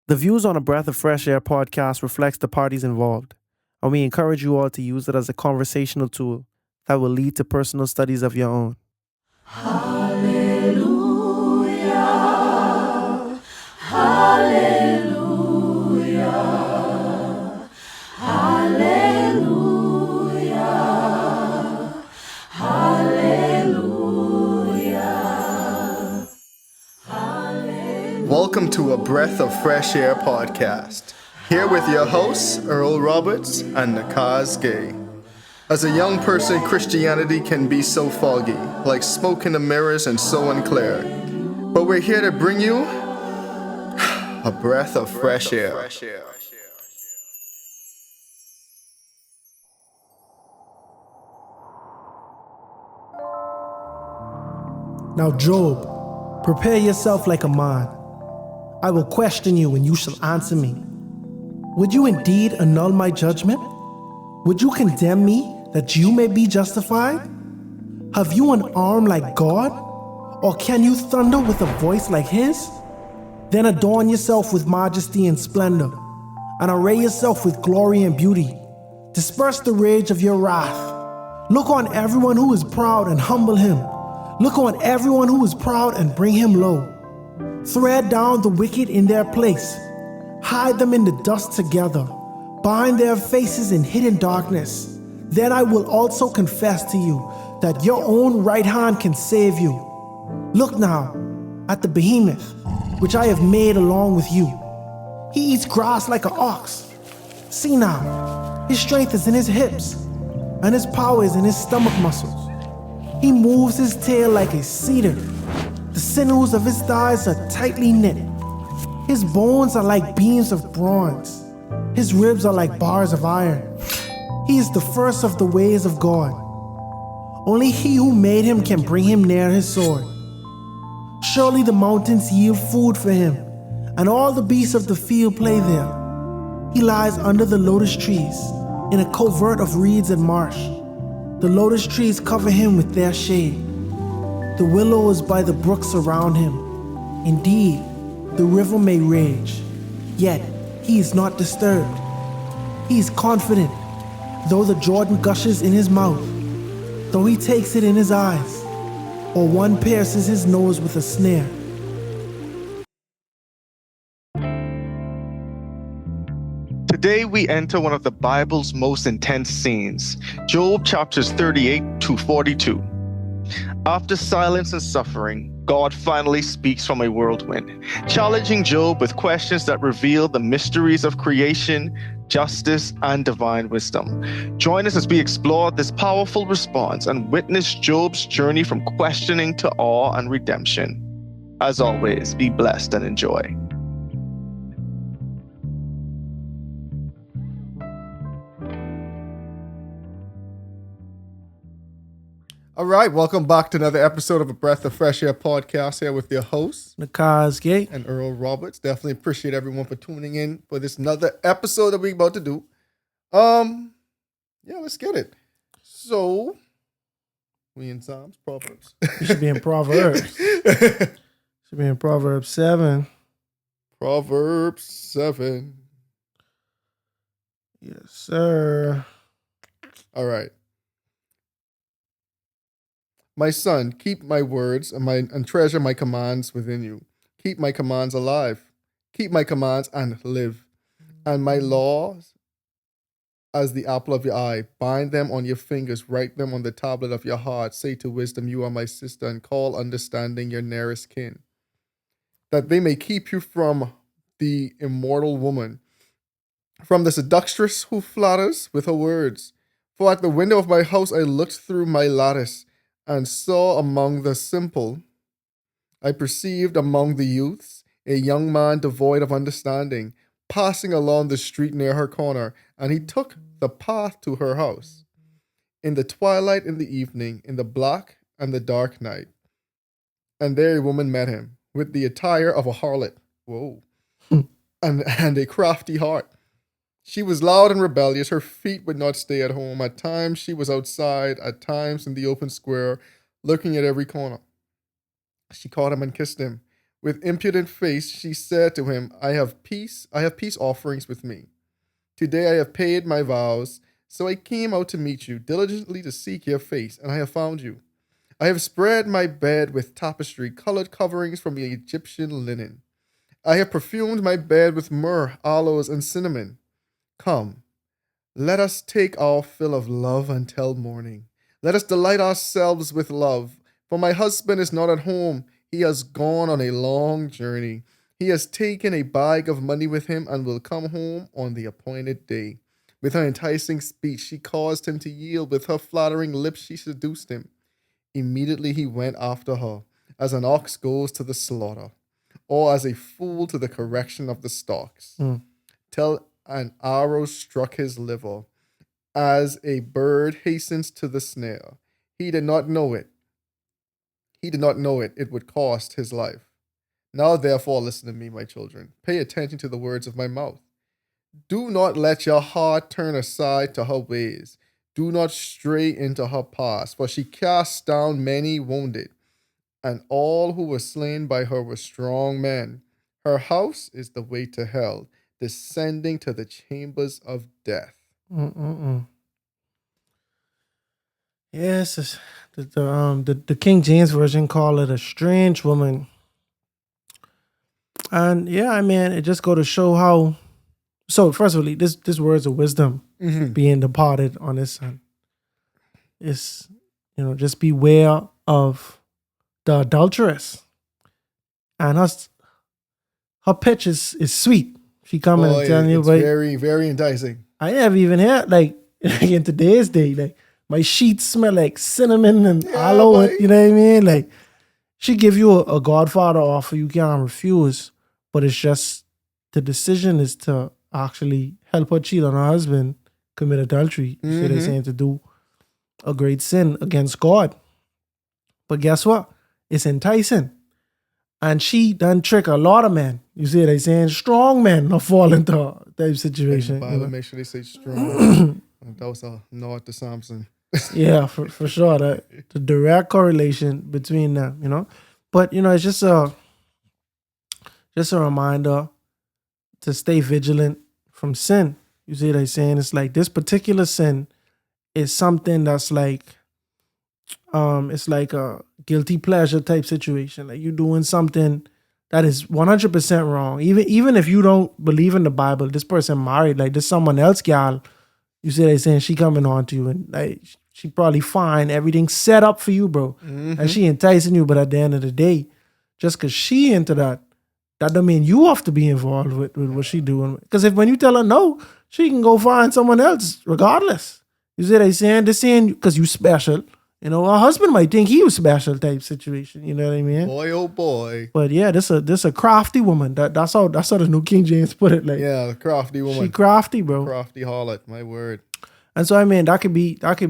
The views on a Breath of Fresh Air podcast reflects the parties involved, and we encourage you all to use it as a conversational tool that will lead to personal studies of your own. Hallelujah. Hallelujah. Hallelujah. Hallelujah. Welcome to a Breath of Fresh Air podcast. Here with your hosts, Earl Roberts and Nakhaz Gay. As a young person, Christianity can be so foggy, like smoke in the mirrors and so unclear. But we're here to bring you a breath of fresh air. Now, Job, prepare yourself like a man. I will question you and you shall answer me. Would you indeed annul my judgment? Would you condemn me that you may be justified? Have you an arm like God? Or can you thunder with a voice like his? Then adorn yourself with majesty and splendor, and array yourself with glory and beauty. Disperse the rage of your wrath. Look on everyone who is proud and humble him. Look on everyone who is proud and bring him low. Thread down the wicked in their place. Hide them in the dust together. Bind their faces in hidden darkness. Then I will also confess to you that your own right hand can save you. Look now at the behemoth, which I have made along with you. He eats grass like an ox. See now, his strength is in his hips, and his power is in his stomach muscles. He moves his tail like a cedar. The sinews of his thighs are tightly knit. His bones are like beams of bronze. His ribs are like bars of iron. He is the first of the ways of God. Only he who made him can bring him near his sword. Surely the mountains yield food for him, and all the beasts of the field play there. He lies under the lotus trees, in a covert of reeds and marsh. The lotus trees cover him with their shade. The willows by the brook surround him. Indeed, the river may rage, yet he is not disturbed. He is confident, though the Jordan gushes in his mouth, though he takes it in his eyes, or one pierces his nose with a snare. Today we enter one of the Bible's most intense scenes, Job chapters 38 to 42. After silence and suffering, God finally speaks from a whirlwind, challenging Job with questions that reveal the mysteries of creation, justice, and divine wisdom. Join us as we explore this powerful response and witness Job's journey from questioning to awe and redemption. As always, be blessed and enjoy. All right, welcome back to another episode of a Breath of Fresh Air podcast here with your hosts, Nakhaz Gay. and Earl Roberts. Definitely appreciate everyone for tuning in for this another episode that we're about to do. Yeah, let's get it. So, we in Psalms, Proverbs. You should be in Proverbs. Should be in Proverbs 7. Proverbs 7. Yes, sir. All right. My son, keep my words and treasure my commands within you. Keep my commands alive. Keep my commands and live. And my laws as the apple of your eye. Bind them on your fingers. Write them on the tablet of your heart. Say to wisdom, you are my sister, and call understanding your nearest kin. That they may keep you from the immortal woman, from the seductress who flatters with her words. For at the window of my house I looked through my lattice, and saw among the simple, I perceived among the youths a young man devoid of understanding, passing along the street near her corner, and he took the path to her house. In the twilight, in the evening, in the black and the dark night. And there a woman met him, with the attire of a harlot, and a crafty heart. She was loud and rebellious. Her feet would not stay at home. At times she was outside, at times in the open square, looking at every corner. She caught him and kissed him. With impudent face, she said to him, I have peace offerings with me. Today I have paid my vows, so I came out to meet you, diligently to seek your face, and I have found you. I have spread my bed with tapestry, colored coverings from the Egyptian linen. I have perfumed my bed with myrrh, aloes, and cinnamon. Come, let us take our fill of love until morning. Let us delight ourselves with love. For my husband is not at home. He has gone on a long journey. He has taken a bag of money with him and will come home on the appointed day. With her enticing speech, she caused him to yield. With her flattering lips, she seduced him. Immediately he went after her, as an ox goes to the slaughter, or as a fool to the correction of the stocks, till an arrow struck his liver, as a bird hastens to the snare. He did not know it. It would cost his life. Now therefore listen to me, my children. Pay attention to the words of my mouth. Do not let your heart turn aside to her ways. Do not stray into her paths, for she cast down many wounded, and all who were slain by her were strong men. Her house is the way to hell, descending to the chambers of death. Yes, the King James version call it a strange woman, and yeah, I mean it just go to show how. So first of all, this words of wisdom being departed on his son. Is just beware of the adulteress, and her pitch is sweet. She coming and telling you, it's very, very enticing. I never even heard like in today's day, like my sheets smell like cinnamon and aloe. You know what I mean? Like she give you a Godfather offer you can't refuse, but it's just the decision is to actually help her cheat on her husband, commit adultery. So they're saying to do a great sin against God. But guess what? It's enticing. And she done trick a lot of men. You see they saying strong men are fall into her type situation. The Bible make sure they say strong. That was a nod to Samson. Yeah, for sure. The direct correlation between them, But it's just a reminder to stay vigilant from sin. You see they saying it's like this particular sin is something that's like it's like a guilty pleasure type situation. Like you're doing something that is 100% wrong. Even if you don't believe in the Bible, this person married, like there's someone else, gal. You see they saying she coming on to you and like she probably fine, everything set up for you, bro. And she enticing you, but at the end of the day, just because she into that don't mean you have to be involved with what she doing. Because when you tell her no, she can go find someone else regardless. You see they saying? They're saying because you special. Her husband might think he was special type situation. You know what I mean? Boy, oh boy. But yeah, this a crafty woman. That's how the New King James put it. Like yeah, the crafty woman. She crafty, bro. Crafty harlot, my word. And so I mean that could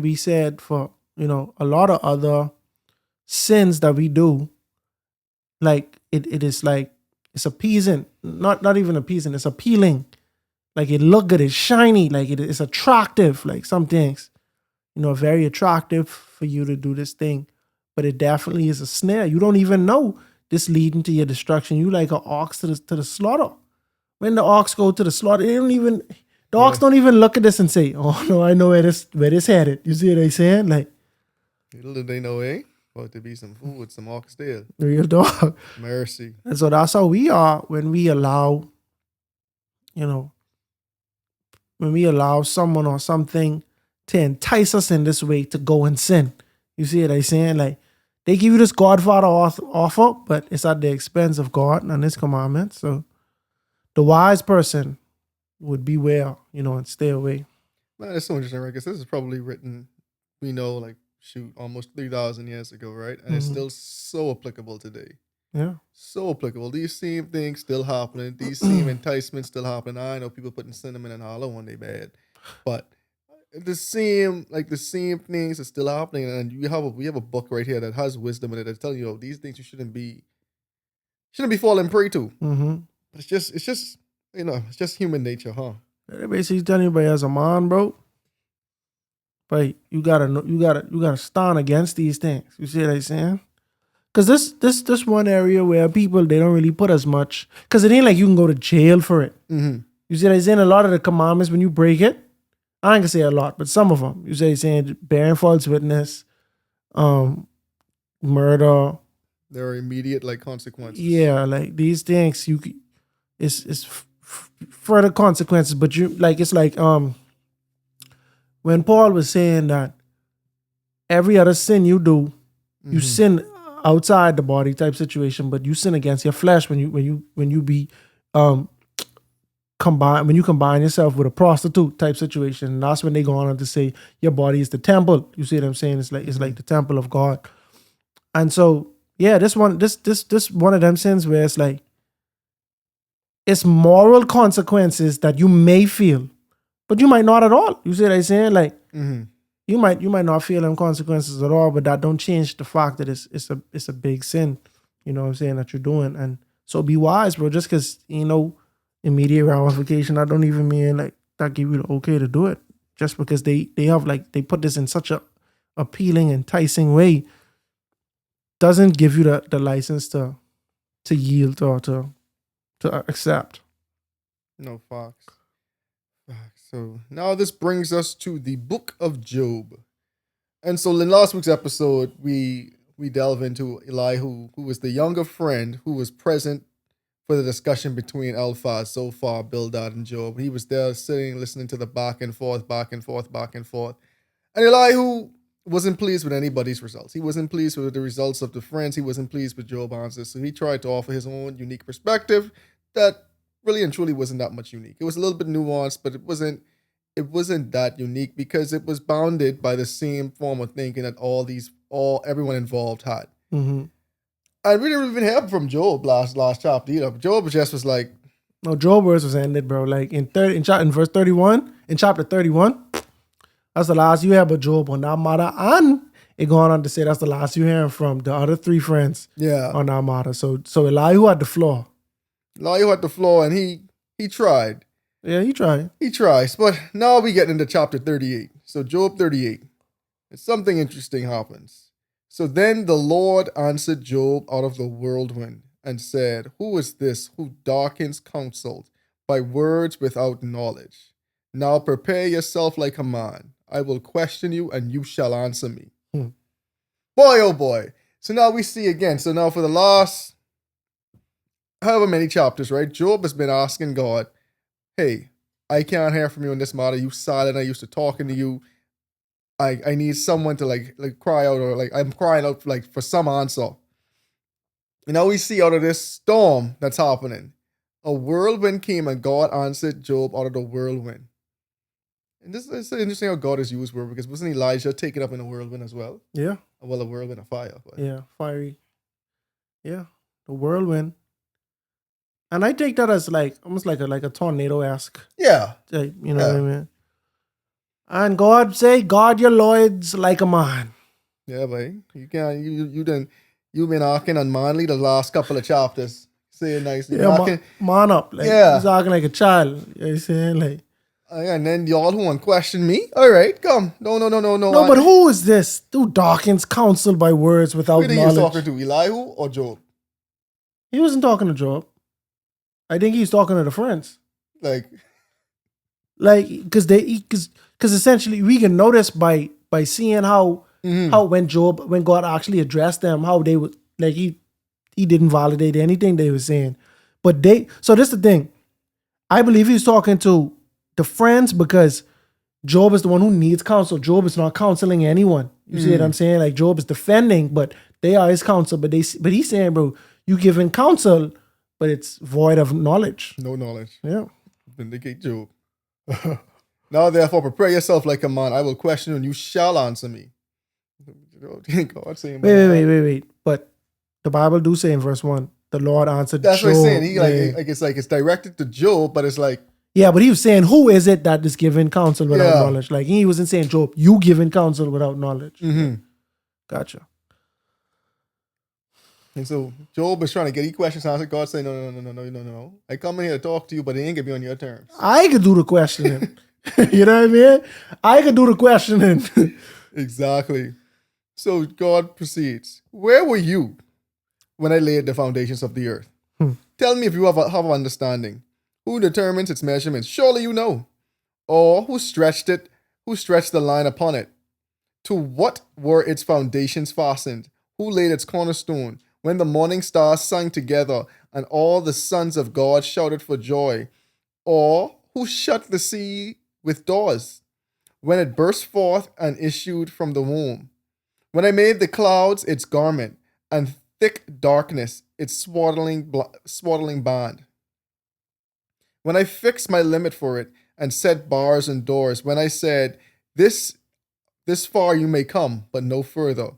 be said for a lot of other sins that we do. Like it is like it's appeasing, not even appeasing. It's appealing. Like it look good, it's shiny, like it's attractive. Like some things, very attractive for you to do this thing, but it definitely is a snare. You don't even know this leading to your destruction. You like an ox to the slaughter. When the ox go to the slaughter, the ox don't even look at this and say, "Oh no, I know where this headed." You see what they saying? Like little did they know, about to be some food, some oxtail. Real dog. Mercy. And so that's how we are when we allow, when we allow someone or something to entice us in this way to go and sin. You see what I'm saying? Like, they give you this Godfather offer, but it's at the expense of God and His commandments. So the wise person would beware, and stay away. Man, it's so interesting, right? Because this is probably written, almost 3,000 years ago, right? And it's still so applicable today. Yeah. So applicable. These same things still happening. These same enticements still happening. I know people putting cinnamon and hollow on their bed, but the same things are still happening. And we have a book right here that has wisdom in it that's telling you, these things you shouldn't be falling prey to. But it's just human nature, huh? They basically telling you, but as a man, bro, but you gotta stand against these things. You see what I'm saying? Because this one area where people, they don't really put as much. Because it ain't like you can go to jail for it. Mm-hmm. You see what I'm saying? A lot of the commandments, when you break it, I ain't gonna say a lot, but some of them. You say saying bearing false witness, murder. There are immediate like consequences. Yeah, like these things, it's further consequences. But it's like when Paul was saying that every other sin you do, you sin outside the body type situation, but you sin against your flesh when you be when you combine yourself with a prostitute type situation. And that's when they go on to say your body is the temple. You see what I'm saying? It's like the temple of God. And so yeah, this one of them sins where it's like it's moral consequences that you may feel, but you might not at all. You see what I'm saying? Like you might not feel them consequences at all, but that don't change the fact that it's a big sin. You know what I'm saying, that you're doing. And so be wise, bro. Just because, immediate ramification, I don't even mean like that give you the okay to do it. Just because they have like they put this in such a appealing, enticing way, doesn't give you the license to yield or to accept. No, Fox. So now this brings us to the book of Job. And so in last week's episode, we delve into Elihu, who was the younger friend who was present for the discussion between Eliphaz, Zophar, Bildad, and Job. He was there sitting, listening to the back and forth. And Elihu wasn't pleased with anybody's results. He wasn't pleased with the results of the friends. He wasn't pleased with Job's answers. So he tried to offer his own unique perspective that really and truly wasn't that much unique. It was a little bit nuanced, but it wasn't that unique because it was bounded by the same form of thinking that everyone involved had. Mm-hmm. And we didn't even hear from Job last chapter either. Job just was like, no, Job verse was ended, bro. Like in verse 31, in chapter 31, that's the last you hear about Job on that matter. And it going on to say that's the last you hear from the other three friends on that matter. So Elihu had the floor. Elihu had the floor, and he tried. Yeah, he tried. He tries. But now we get into chapter 38. So Job 38. And something interesting happens. So then the Lord answered Job out of the whirlwind and said, "Who is this who darkens counsel by words without knowledge? Now prepare yourself like a man. I will question you and you shall answer me." Boy, oh boy. So now we see again. So now for the last however many chapters, right? Job has been asking God, "Hey, I can't hear from you in this matter. You silent. I used to talking to you. I need someone to like cry out, or like I'm crying out like for some answer." And now we see out of this storm that's happening, a whirlwind came and God answered Job out of the whirlwind. And this is interesting how God has used word, because wasn't Elijah taken up in a whirlwind as well? Yeah. Well, a whirlwind of fire. But. Yeah, fiery. Yeah, the whirlwind. And I take that as like almost like a tornado-esque. Yeah. Like, you know what I mean? And God say, "God your Lord's like a man." Yeah, boy. You can't. You've been acting unmanly the last couple of chapters. Saying nicely. Yeah, man up. Like, he's acting like a child. You know what I'm saying? Like, and then y'all who want to question me? All right, come. No. No, but who is this? Who darkens counsel by words without knowledge? Who he was talking to, Elihu or Job? He wasn't talking to Job. I think he's talking to the friends. Because essentially we can notice by seeing how when God actually addressed them, how they would like he didn't validate anything they were saying. But so this is the thing. I believe he's talking to the friends because Job is the one who needs counsel. Job is not counseling anyone. You see what I'm saying? Like Job is defending, but they are his counsel. But he's saying, bro, you giving counsel, but it's void of knowledge. No knowledge. Yeah. Vindicate Job. Now therefore prepare yourself like a man. I will question you and you shall answer me. God saying, wait. But the Bible do say in verse 1, the Lord answered Job. That's what he's saying. He it's directed to Job, but it's like. Yeah, but he was saying, who is it that is giving counsel without knowledge? Like he wasn't saying, Job, you giving counsel without knowledge. Mm-hmm. Gotcha. And so Job is trying to get these questions answered. God saying, no. I come in here to talk to you, but it ain't gonna be on your terms. I could do the questioning. You know what I mean? I could do the questioning. Exactly. So God proceeds. Where were you when I laid the foundations of the earth. Tell me if you have understanding. Who determines its measurements? Surely you know. Or who stretched it? Who stretched the line upon it? To what were its foundations fastened? Who laid its cornerstone? When the morning stars sang together and all the sons of God shouted for joy? Or who shut the sea with doors when it burst forth and issued from the womb? When I made the clouds its garment and thick darkness its swaddling band. When I fixed my limit for it and set bars and doors, when I said, this far you may come, but no further,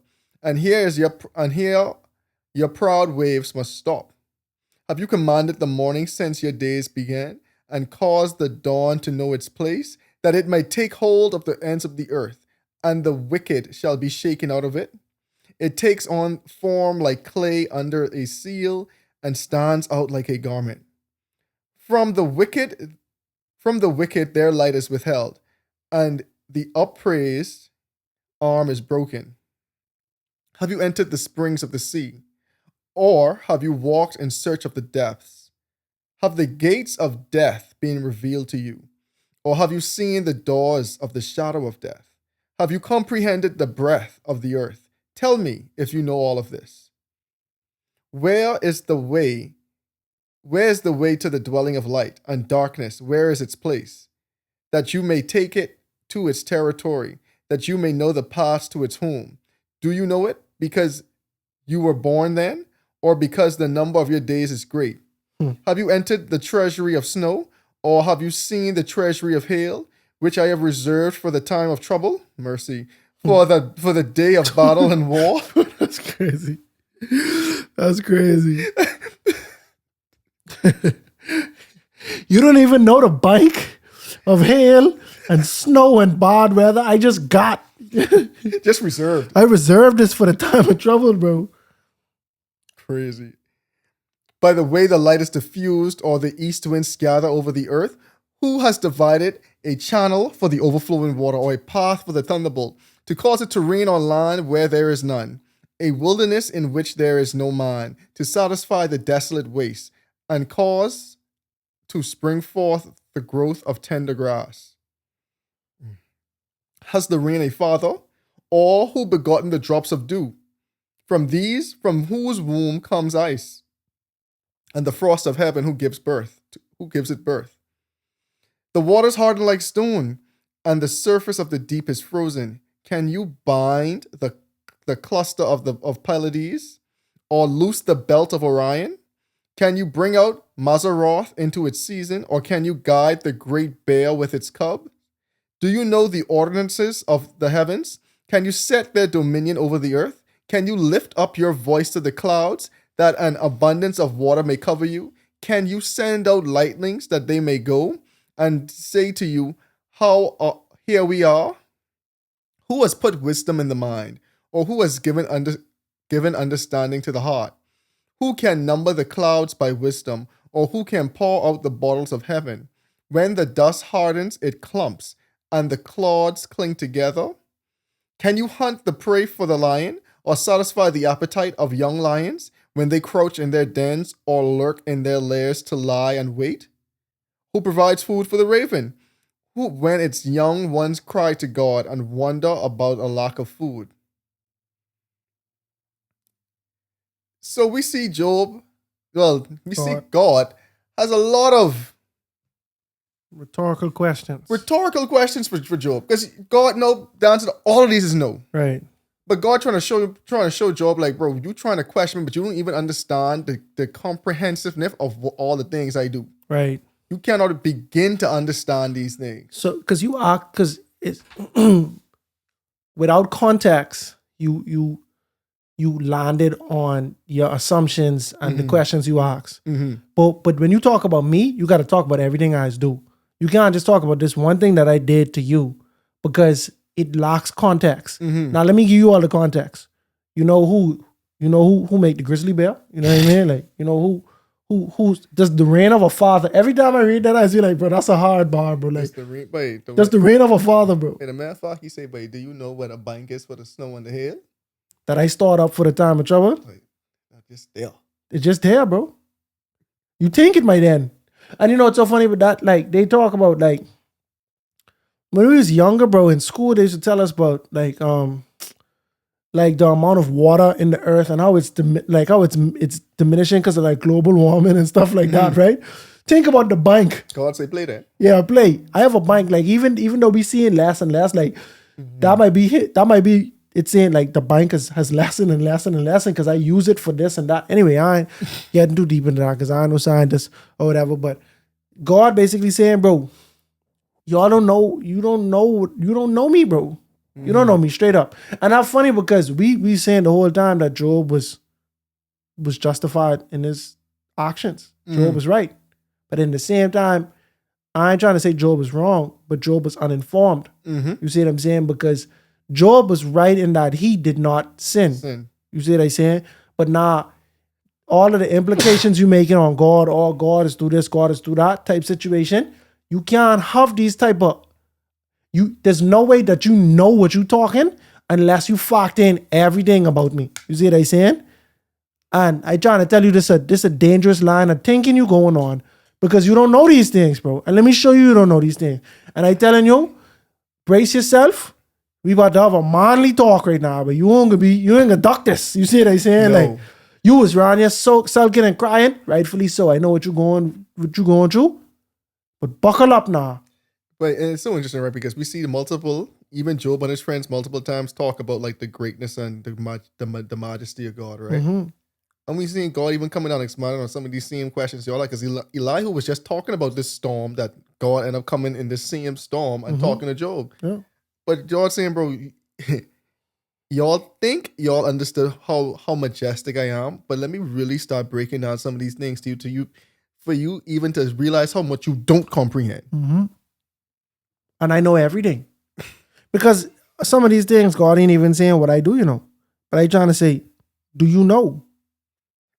and here your proud waves must stop. Have you commanded the morning since your days began, and caused the dawn to know its place, that it might take hold of the ends of the earth, and the wicked shall be shaken out of it? It takes on form like clay under a seal, and stands out like a garment. From the wicked their light is withheld, and the upraised arm is broken. Have you entered the springs of the sea? Or have you walked in search of the depths? Have the gates of death been revealed to you? Or have you seen the doors of the shadow of death? Have you comprehended the breadth of the earth? Tell me if you know all of this. Where is the way to the dwelling of light, and darkness, where is its place? That you may take it to its territory, that you may know the paths to its home. Do you know it because you were born then, or because the number of your days is great? Have you entered the treasury of snow, or have you seen the treasury of hail, which I have reserved for the time of trouble? Mercy. For the day of battle and war? That's crazy. That's crazy. You don't even know the bank of hail and snow and bad weather I just got. Just reserved. I reserved this for the time of trouble, bro. Crazy. By the way the light is diffused, or the east winds gather over the earth, who has divided a channel for the overflowing water, or a path for the thunderbolt, to cause it to rain on land where there is none, a wilderness in which there is no man, to satisfy the desolate waste, and cause to spring forth the growth of tender grass? Has the rain a father, or who begotten the drops of dew? From whose womb comes ice, and the frost of heaven, who gives it birth? The waters harden like stone, and the surface of the deep is frozen. Can you bind the cluster of Pleiades, or loose the belt of Orion? Can you bring out Mazzaroth into its season, or can you guide the great bear with its cub? Do you know the ordinances of the heavens? Can you set their dominion over the earth? Can you lift up your voice to the clouds, that an abundance of water may cover you? Can you send out lightnings that they may go, and say to you, here we are? Who has put wisdom in the mind, or who has given understanding to the heart? Who can number the clouds by wisdom, or who can pour out the bottles of heaven? When the dust hardens, it clumps, and the clods cling together. Can you hunt the prey for the lion, or satisfy the appetite of young lions when they crouch in their dens or lurk in their lairs to lie and wait? Who provides food for the raven, who, when its young ones cry to God and wonder about a lack of food? So we see Job, see God has a lot of Rhetorical questions. for Job, because God know the answer to all of these is no. Right. But God trying to show Job, like, bro, you trying to question me, but you don't even understand the comprehensiveness of all the things I do. Right. You cannot begin to understand these things. So, because it's without context, you landed on your assumptions and the questions you asked. But when you talk about me, you got to talk about everything I do. You can't just talk about this one thing that I did to you, because it lacks context. Now let me give you all the context. You know who make the grizzly bear? You know what I mean? Like, you know who does the reign of a father? Every time I read that, I see like, bro, that's a hard bar, bro. Like, that's the reign of a father, bro. In a matter of fact, he say, do you know what a bank is for the snow and the hail? That I stored up for the time of trouble. Just there. It's just there, bro. You think it might end. And you know what's so funny with that? Like, they talk about, like, when we was younger, bro, in school, they used to tell us about, like the amount of water in the earth and how it's it's diminishing because of, like, global warming and stuff like that, right? Think about the bank. God say play that. Yeah, play. I have a bank. Like, even though we see it less and less, like, that might be it's saying, like, the bank has lessened and lessened and lessened because I use it for this and that. Anyway, I ain't getting too deep into that because I ain't no scientist or whatever. But God basically saying, bro, y'all don't know, you don't know me, bro. You don't know me, straight up. And that's funny because we saying the whole time that Job was justified in his actions. Job was right. But in the same time, I ain't trying to say Job was wrong, but Job was uninformed. You see what I'm saying? Because Job was right in that he did not sin. You see what I'm saying? But now, all of the implications you making on God, oh, God is do this, God is do that type situation, you can't have these type of, there's no way that you know what you talking unless you factor in everything about me. You see what I'm saying? And I trying to tell you this a dangerous line of thinking you going on because you don't know these things, bro. And let me show you don't know these things. And I telling you, brace yourself. We about to have a manly talk right now, but you ain't gonna duck this. You see what I'm saying? No. Like, you was around here sulking and crying, rightfully so. I know what you going through, but buckle up now. But it's so interesting, right? Because we see even Job and his friends multiple times talk about, like, the greatness and the majesty of God, right? And we see God even coming down and expounding on some of these same questions. Y'all, like, because Elihu was just talking about this storm that God ended up coming in this same storm and talking to Job. Yeah. But y'all saying, bro, y'all think y'all understood how majestic I am, but let me really start breaking down some of these things to you, for you even to realize how much you don't comprehend. And I know everything. Because some of these things, God ain't even saying what I do, you know. But I trying to say, do you know?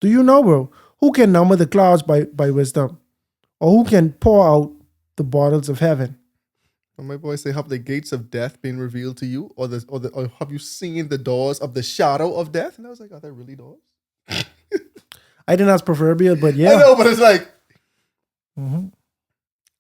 Do you know, bro? Who can number the clouds by wisdom? Or who can pour out the bottles of heaven? And my boy say, have the gates of death been revealed to you? Or have you seen the doors of the shadow of death? And I was like, are there really doors? I think that's proverbial, but yeah. I know, but it's like,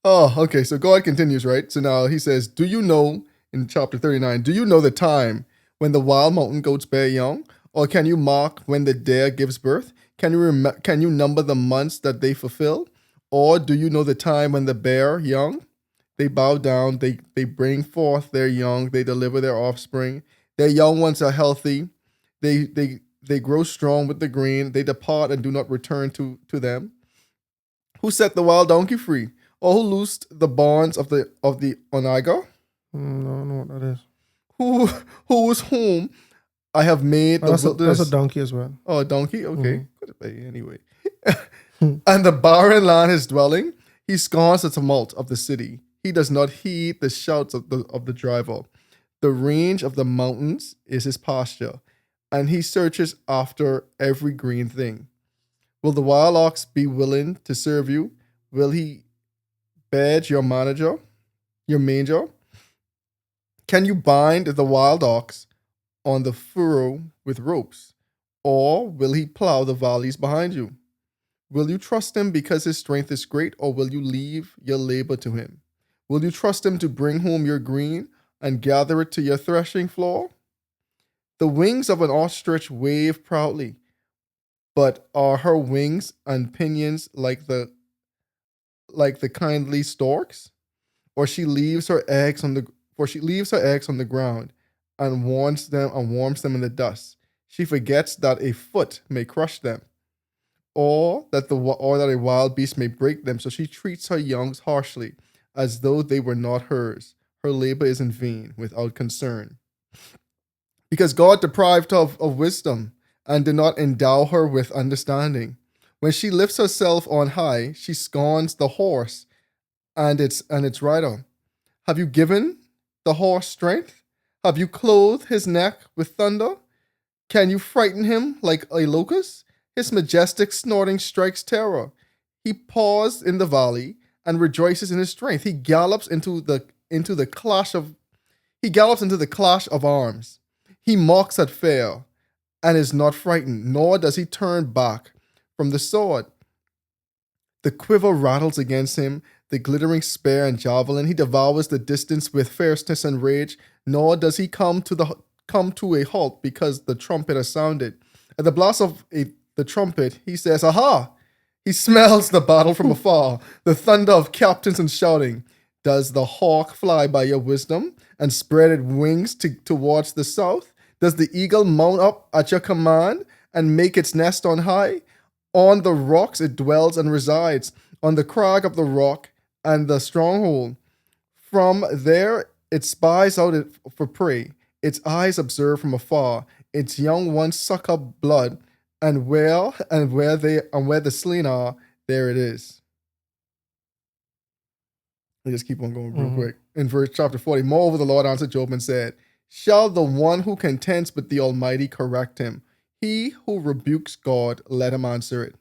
oh, okay. So God continues, right? So now he says, do you know, in chapter 39, do you know the time when the wild mountain goats bear young? Or can you mark when the deer gives birth? Can you number the months that they fulfill? Or do you know the time when the bear young? They bow down, they bring forth their young, they deliver their offspring. Their young ones are healthy. They grow strong with the grain. They depart and do not return to them. Who set the wild donkey free? Or who loosed the bonds of the onaga? No, I know what that is. Whose whom I have made the wilderness. That's a donkey as well. Oh, a donkey? Okay. Anyway. And the barren land his dwelling. He scorns the tumult of the city. He does not heed the shouts of the driver. The range of the mountains is his pasture, and he searches after every green thing. Will the wild ox be willing to serve you? Will he bed your manger? Can you bind the wild ox on the furrow with ropes? Or will he plow the valleys behind you? Will you trust him because his strength is great, or will you leave your labor to him? Will you trust him to bring home your grain and gather it to your threshing floor? The wings of an ostrich wave proudly, but are her wings and pinions like the kindly storks? Or she leaves her eggs on the ground and warms them in the dust. She forgets that a foot may crush them, or that a wild beast may break them. So she treats her youngs harshly, as though they were not hers. Her labor is in vain, without concern. Because God deprived her of wisdom and did not endow her with understanding. When she lifts herself on high, she scorns the horse and its rider. Have you given the horse strength? Have you clothed his neck with thunder? Can you frighten him like a locust? His majestic snorting strikes terror. He paws in the valley and rejoices in his strength. He gallops into the clash of arms. He mocks at fear and is not frightened, nor does he turn back from the sword. The quiver rattles against him, the glittering spear and javelin. He devours the distance with fierceness and rage, nor does he come to a halt because the trumpet has sounded. At the blast of the trumpet, he says, "Aha!" He smells the battle from afar, the thunder of captains and shouting. Does the hawk fly by your wisdom and spread its wings towards the south? Does the eagle mount up at your command and make its nest on high? On the rocks it dwells and resides, on the crag of the rock and the stronghold. From there it spies out for prey. Its eyes observe from afar. Its young ones suck up blood, and where the slain are, there it is. I just keep on going real quick. In verse chapter 40, moreover, the Lord answered Job and said, "Shall the one who contends with the Almighty correct him? He who rebukes God, let him answer it."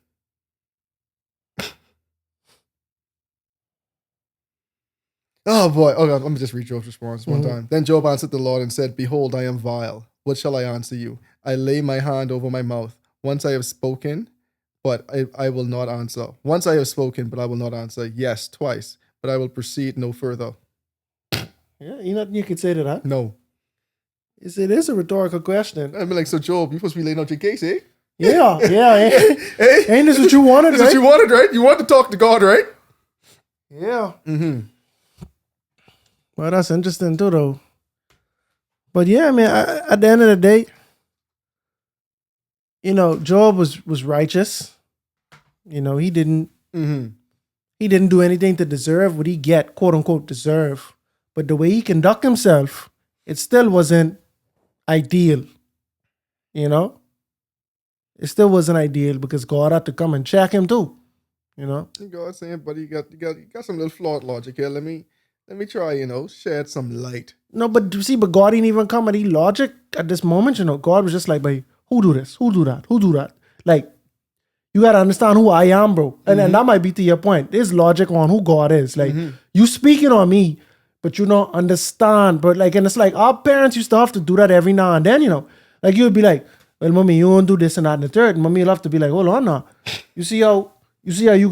Oh boy. Okay, let me just read Job's response one time. Then Job answered the Lord and said, "Behold, I am vile. What shall I answer you? I lay my hand over my mouth. Once I have spoken, but I will not answer. Once I have spoken, but I will not answer. Yes, twice, but I will proceed no further." Yeah, you nothing you could say to that. No. It is a rhetorical question. I mean, like, so Job, you're supposed to be laying out your case, eh? Yeah. Hey, Ain't this what you wanted, this is right? what you wanted, right? You want to talk to God, right? Yeah. Mm-hmm. Well, that's interesting too, though. But yeah, I mean, at the end of the day, Job was righteous. He didn't do anything to deserve what he quote unquote deserve. But the way he conduct himself, it still wasn't ideal. It still wasn't ideal because God had to come and check him too. God saying, "Buddy, you got some little flawed logic here. Let me try, shed some light." No, but see, God didn't even come at any logic at this moment. God was just like, "But who do this? Who do that? Who do that?" Like, you gotta understand who I am, bro. And that might be to your point. There's logic on who God is. Like, you speaking on me, but you don't understand. But like, and it's like our parents used to have to do that every now and then. Like you'd be like, "Well, mommy, you don't do this and that and the third." And mommy will have to be like, "Hold on now. You see how you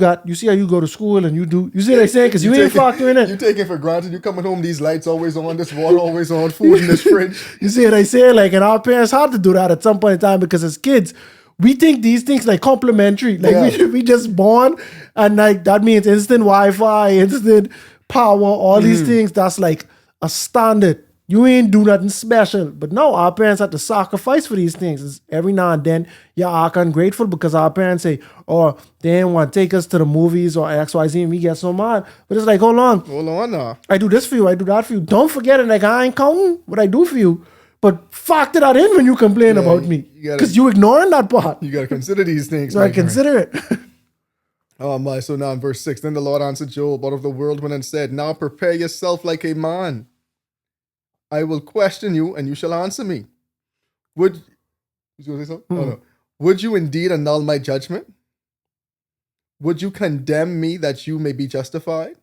go to school and you see what I'm saying? Because you ain't factoring in. You take it for granted. You coming home, these lights always on, this water always on, food in this fridge." You see what I say? Like, and our parents had to do that at some point in time because as kids, we think these things like complementary. Like we just born and like that means instant Wi-Fi, instant power, all these things. That's like a standard. You ain't do nothing special. But no, our parents had to sacrifice for these things. It's every now and then you act ungrateful because our parents say, "Oh, they didn't want to take us to the movies or XYZ," and we get so mad. But it's like, hold on now. I do this for you, I do that for you. Don't forget it. Like, I ain't counting what I do for you. But factor that in when you complain about me. Because you ignoring that part. You got to consider these things. So I consider it. Oh my, so now in verse 6, then the Lord answered Job out of the whirlwind and said, "Now prepare yourself like a man. I will question you and you shall answer me. Would you going to say something? Oh, no. Would you indeed annul my judgment? Would you condemn me that you may be justified?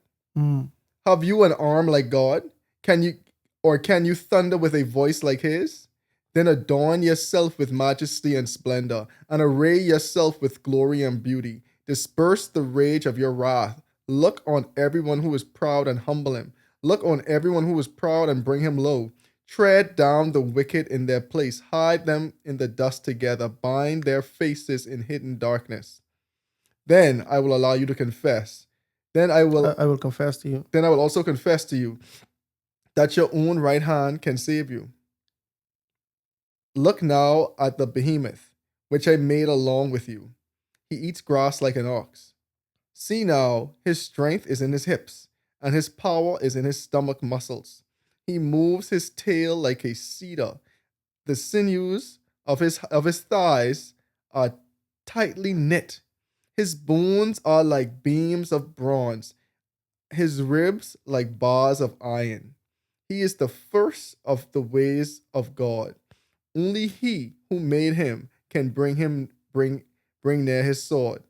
Have you an arm like God? Can you thunder with a voice like his? Then adorn yourself with majesty and splendor, and array yourself with glory and beauty. Disperse the rage of your wrath. Look on everyone who is proud and humble him. Look on everyone who is proud and bring him low. Tread down the wicked in their place. Hide them in the dust together. Bind their faces in hidden darkness. Then I will allow you to confess. Then I will confess to you. Then I will also confess to you that your own right hand can save you. Look now at the behemoth, which I made along with you. He eats grass like an ox. See now, his strength is in his hips, and his power is in his stomach muscles. He moves his tail like a cedar. The sinews of his thighs are tightly knit. His bones are like beams of bronze, his ribs like bars of iron. He is the first of the ways of God. Only he who made him can bring near his sword.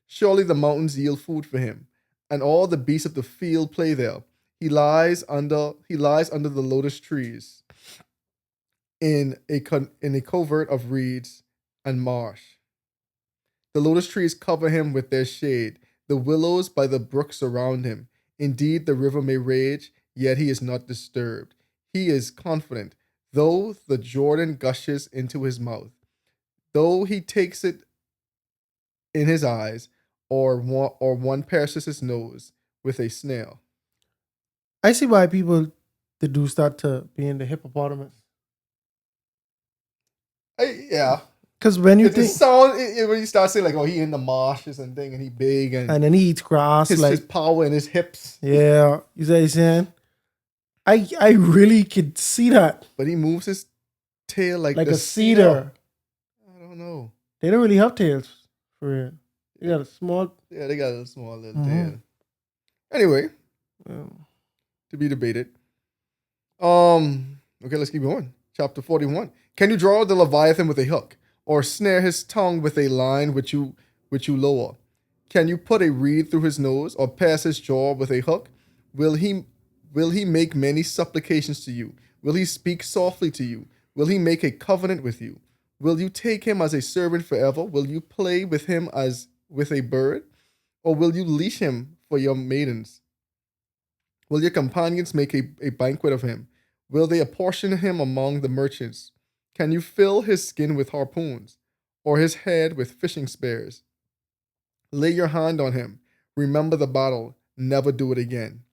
Surely the mountains yield food for him, and all the beasts of the field play there. He lies under the lotus trees in a covert of reeds and marsh. The lotus trees cover him with their shade. The willows by the brook surround him. Indeed, the river may rage, yet he is not disturbed. He is confident, though the Jordan gushes into his mouth, though he takes it in his eyes, or one pierces his nose with a snail. I see why people that do start to be in the hippopotamus. Yeah. Because when you It think, just sound when you start saying like, oh, he in the marshes and thing, and he big, and and then he eats grass, his power in his hips. yeah, you see what I'm saying? I really could see that. But he moves his tail like Like the a cedar. I don't know. They don't really have tails, for real. They got a small... Yeah, they got a small little tail. Anyway, to be debated. Okay, let's keep going. Chapter 41. Can you draw the Leviathan with a hook, or snare his tongue with a line which you lower? Can you put a reed through his nose, or pass his jaw with a hook? Will he make many supplications to you? Will he speak softly to you? Will he make a covenant with you? Will you take him as a servant forever? Will you play with him as with a bird? Or will you leash him for your maidens? Will your companions make a banquet of him? Will they apportion him among the merchants? Can you fill his skin with harpoons, or his head with fishing spears? Lay your hand on him. Remember the battle. Never do it again.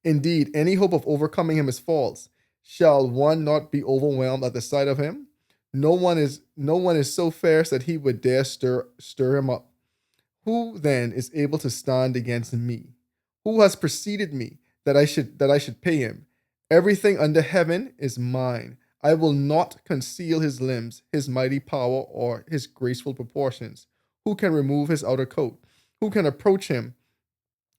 Indeed, any hope of overcoming him is false. Shall one not be overwhelmed at the sight of him? No one is so fierce that he would dare stir him up. Who then is able to stand against me? Who has preceded me that I should pay him? Everything under heaven is mine. I will not conceal his limbs, his mighty power, or his graceful proportions. Who can remove his outer coat? Who can approach him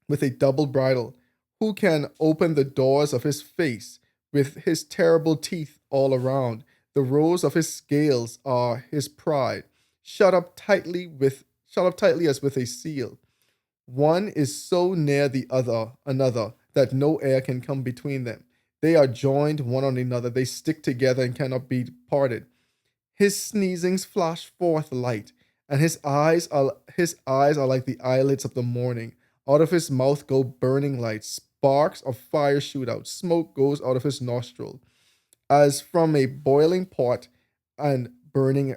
with a double bridle? Who can open the doors of his face with his terrible teeth all around? The rows of his scales are his pride, shut up tightly as with a seal. One is so near another that no air can come between them. They are joined one on another. They stick together and cannot be parted. His sneezings flash forth light, and his eyes are like the eyelids of the morning. Out of his mouth go burning lights. Sparks of fire shoot out. Smoke goes out of his nostril, as from a boiling pot, and burning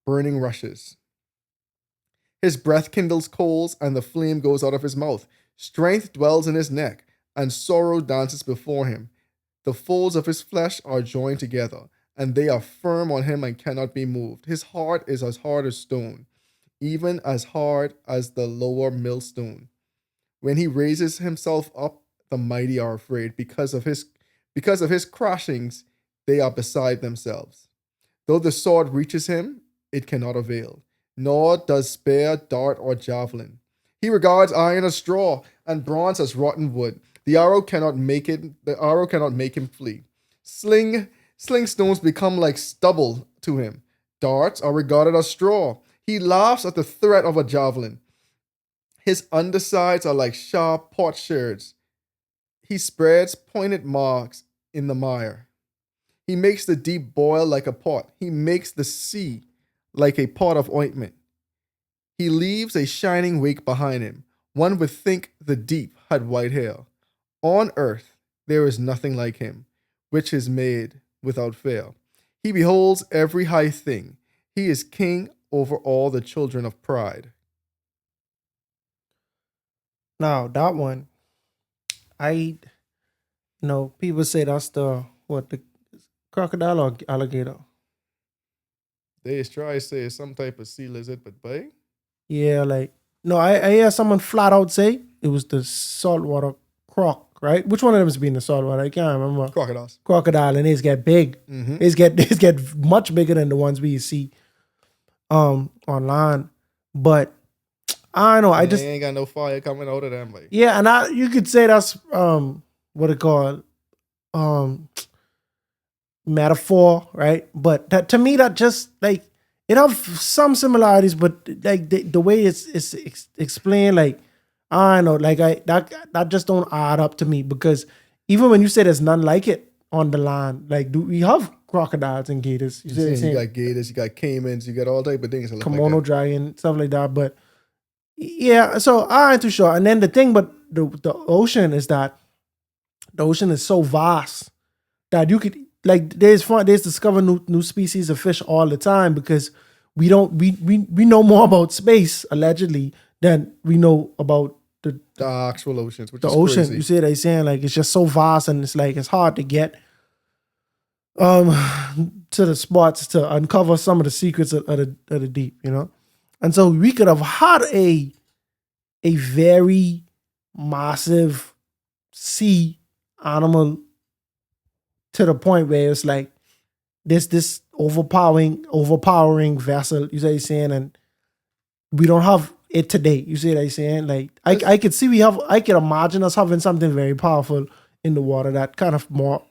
rushes. His breath kindles coals, and the flame goes out of his mouth. Strength dwells in his neck, and sorrow dances before him. The folds of his flesh are joined together, and they are firm on him and cannot be moved. His heart is as hard as stone, even as hard as the lower millstone. When he raises himself up, the mighty are afraid. Because of his crashings, they are beside themselves. Though the sword reaches him, it cannot avail, nor does spear, dart, or javelin. He regards iron as straw, and bronze as rotten wood. The arrow cannot make him flee. Sling stones become like stubble to him. Darts are regarded as straw. He laughs at the threat of a javelin. His undersides are like sharp potsherds. He spreads pointed marks in the mire. He makes the deep boil like a pot. He makes the sea like a pot of ointment. He leaves a shining wake behind him. One would think the deep had white hair. On earth there is nothing like him, which is made without fail. He beholds every high thing. He is king over all the children of pride. Now, that one, people say that's the crocodile or alligator? They try to say it's some type of sea lizard, but boy, Yeah, I hear someone flat out say it was the saltwater croc, right? Which one of them is being the saltwater? I can't remember. crocodiles. Crocodile, and these get big. Mm-hmm. These get much bigger than the ones we see online. But I don't know. They ain't got no fire coming out of them. Like. Yeah, and you could say that's what it called metaphor, right? But that, to me, that just like it have some similarities, but like the way it's explained, like I don't know, like that just don't add up to me, because even when you say there's none like it on the land, like do we have crocodiles and gators. You see what I'm You saying? got gators, you got caimans, you got all type of things. that look like Kimono that. dragon, stuff like that. But yeah, so I ain't too sure. And then the thing, but the ocean is that the ocean is so vast that you could there's discover new species of fish all the time because we know more about space allegedly than we know about the actual oceans, which the is ocean. crazy. You see what I'm saying? Like it's just so vast and it's hard to get to the spots to uncover some of the secrets of the deep, you know? And so we could have had a very massive sea animal to the point where it's like this overpowering vessel, you see what I'm saying? And we don't have it today. You see what I'm saying? Like I could imagine us having something very powerful in the water that kind of more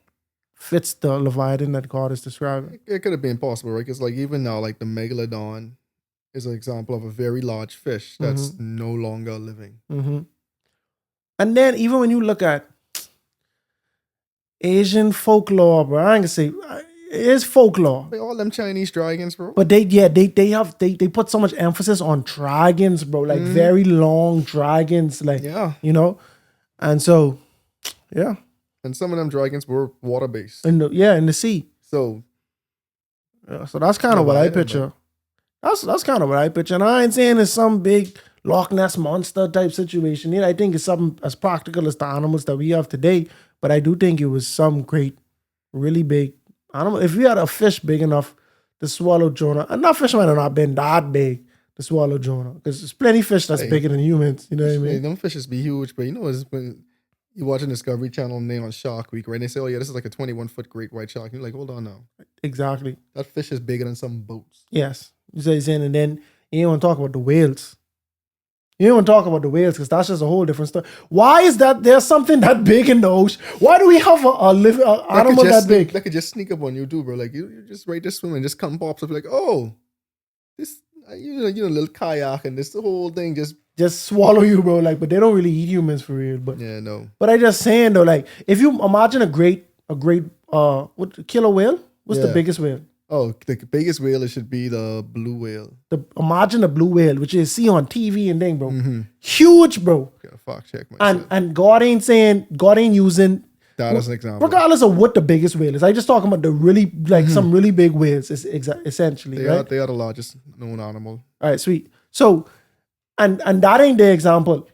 fits the Leviathan that God is describing. It could have been possible, right? Because like even now, like the megalodon is an example of a very large fish that's no longer living. Mm-hmm. And then even when you look at Asian folklore, bro, I ain't gonna say it is folklore, Like all them Chinese dragons, bro. but they put so much emphasis on dragons, bro, like very long dragons, like you know, and so yeah, and some of them dragons were water based. in the sea. So So that's kind of what I picture. That's kind of what I picture. And I ain't saying it's some big Loch Ness monster type situation. I think it's something as practical as the animals that we have today. But I do think it was some great, really big animal. If we had a fish big enough to swallow Jonah, and that fish might have not been that big to swallow Jonah, because there's plenty of fish that's bigger than humans. You know what I mean? Them fishes be huge, but you know, it's when you're watching Discovery Channel and they on Shark Week, right? And they say, "Oh yeah, this is like a 21-foot great white shark." And you're like, "Hold on now, Exactly. that fish is bigger than some boats." Yes. You say saying, and then you don't want to talk about the whales. You don't want to talk about the whales because that's just a whole different story. Why is that there's something that big in the ocean? Why do we have a living animal that big? That could just sneak up on you too, bro. Like you just right there swimming, just come pops up like, "Oh, this little kayak and this the whole thing just swallow you, bro. Like, but they don't really eat humans for real. But yeah, no. But I just saying though, like, if you imagine a great what killer whale? What's the biggest whale? Oh, the biggest whale it should be the blue whale. Imagine the blue whale, which is see on TV and thing, bro. Huge, bro. Gotta fact check myself. And God ain't using that as an example. regardless of what the biggest whale is. I just talking about the really some really big whales. Is essentially They right. are the largest known animal. All right, sweet. So, and that ain't the example.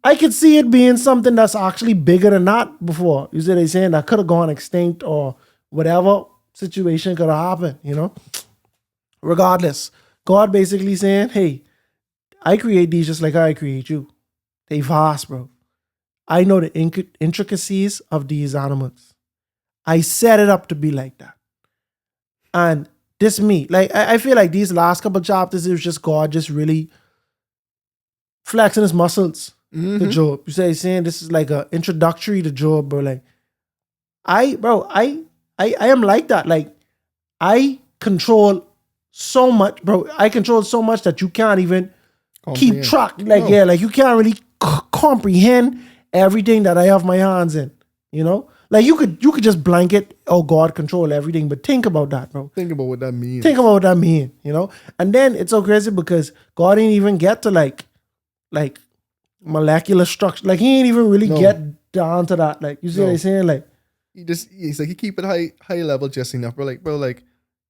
I could see it being something that's actually bigger than that before. You see what I'm saying? That could have gone extinct or whatever situation could have happened, you know? Regardless, God basically saying, hey, I create these just like I create you. They vast, bro. I know the intricacies of these animals. I set it up to be like that. And this me. Like, I feel like these last couple chapters, it was just God just really flexing his muscles to Job. You say, saying this is like an introductory to Job, bro. Like, I am like that. Like, I control so much, bro. I control so much that you can't even keep track. Like, yeah, like you can't really comprehend everything that I have my hands in, you know? Like you could just blanket, oh, God control everything, but think about that, bro. Think about what that means. Think about what that means, you know? And then it's so crazy because God didn't even get to like molecular structure. Like he ain't even really get down to that. Like, you see what I'm saying? Like, he's like, you keep it high level just enough, bro. Like,